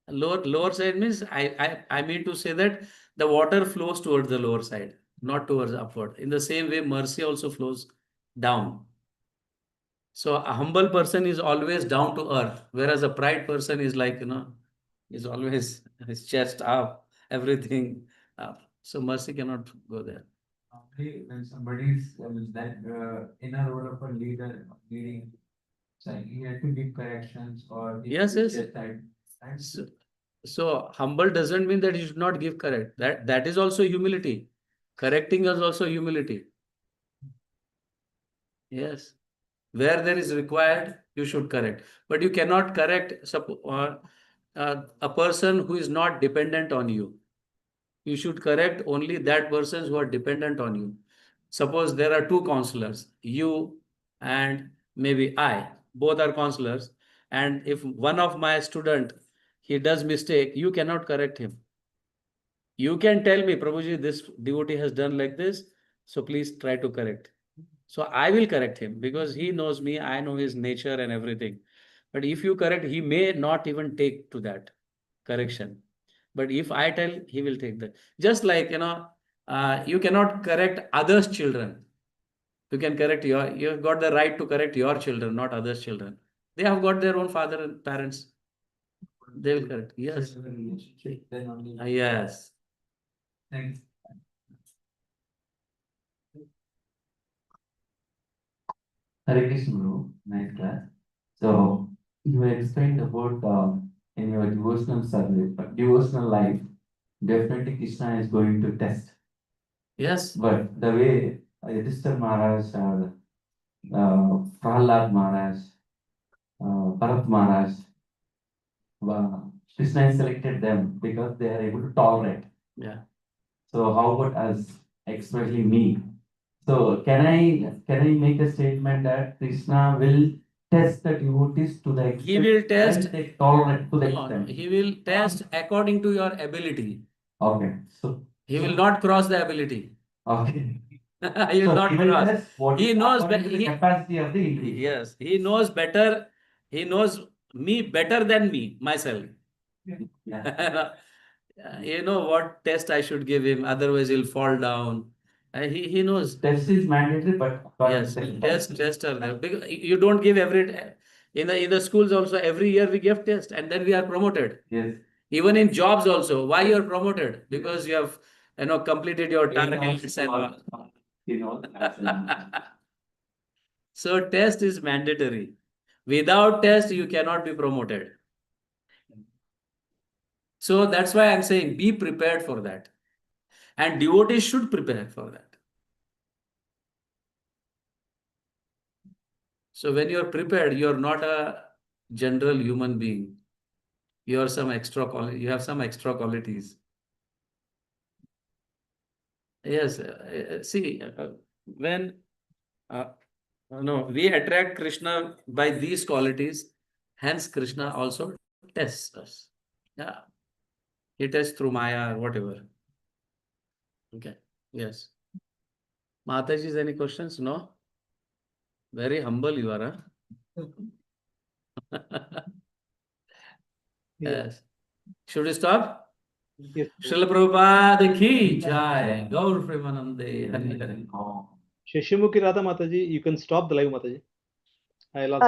Speaker 1: Lower side means I mean to say that the water flows towards the lower side, not towards upward. In the same way, mercy also flows down. So a humble person is always down to earth, whereas a pride person is like, is always his chest up, everything up. So mercy cannot go there.
Speaker 4: normally when somebody is that in a role of a leader leading, so he had to give corrections or he
Speaker 1: Yes, yes.
Speaker 4: just that. And
Speaker 1: So humble doesn't mean that you should not give correct. That is also humility. Correcting is also humility. Yes. Where there is required, you should correct. But you cannot correct a person who is not dependent on you. You should correct only that persons who are dependent on you. Suppose there are two counselors, you and maybe I, both are counselors, and if one of my student he does mistake, you cannot correct him. You can tell me, Prabhuji, this devotee has done like this, so please try to correct. So I will correct him because he knows me, I know his nature and everything. But if you correct, he may not even take to that correction. But if I tell, he will take that. Just like, you cannot correct others' children. You can correct you have got the right to correct your children, not others' children. They have got their own father and parents. They will correct. Yes.
Speaker 4: then only.
Speaker 1: Yes.
Speaker 4: Thanks. Hare Krishna, Guru. Nice class. So you explained about in your devotional service, devotional life, definitely Krishna is going to test.
Speaker 1: Yes.
Speaker 4: But the way Yudhishthira Maharaj or Prahlad Maharaj, Bharat Maharaj, Krishna has selected them because they are able to tolerate.
Speaker 1: Yeah.
Speaker 4: So how about us, especially me? So can I make a statement that Krishna will test the devotees to the extent
Speaker 1: He will test.
Speaker 4: when they tolerate to the
Speaker 1: No,
Speaker 4: extent?
Speaker 1: he will test according to your ability.
Speaker 4: Okay. So
Speaker 1: He will not cross the ability.
Speaker 4: okay.
Speaker 1: He will
Speaker 4: So
Speaker 1: not
Speaker 4: he will
Speaker 1: cross.
Speaker 4: test what
Speaker 1: He
Speaker 4: is
Speaker 1: knows
Speaker 4: according to the capacity of the individual.
Speaker 1: Yes, he knows better. He knows me better than me, myself.
Speaker 4: Yeah.
Speaker 1: You know what test I should give him, otherwise he'll fall down. He knows.
Speaker 4: Test is mandatory, but
Speaker 1: Yes, test are there. Because you don't give in the schools also, every year we give test and then we are promoted.
Speaker 4: Yes.
Speaker 1: Even in jobs also, why you are promoted? Because you have completed your targets and all.
Speaker 4: You know.
Speaker 1: So test is mandatory. Without test, you cannot be promoted. So that's why I'm saying be prepared for that. And devotees should prepare for that. So when you're prepared, you're not a general human being. You have some extra qualities. Yes, see, when we attract Krishna by these qualities, hence Krishna also tests us. Yeah, he tests through Maya or whatever. Okay, yes. Mataji, any questions? No? Very humble you are, huh? Yes. Should we stop?
Speaker 3: Yes.
Speaker 1: Srila Prabhupada ki jai. Gaur Premanande. Hari Hari.
Speaker 3: Shashimukhi Radha Mataji, you can stop the live, Mataji. I'll also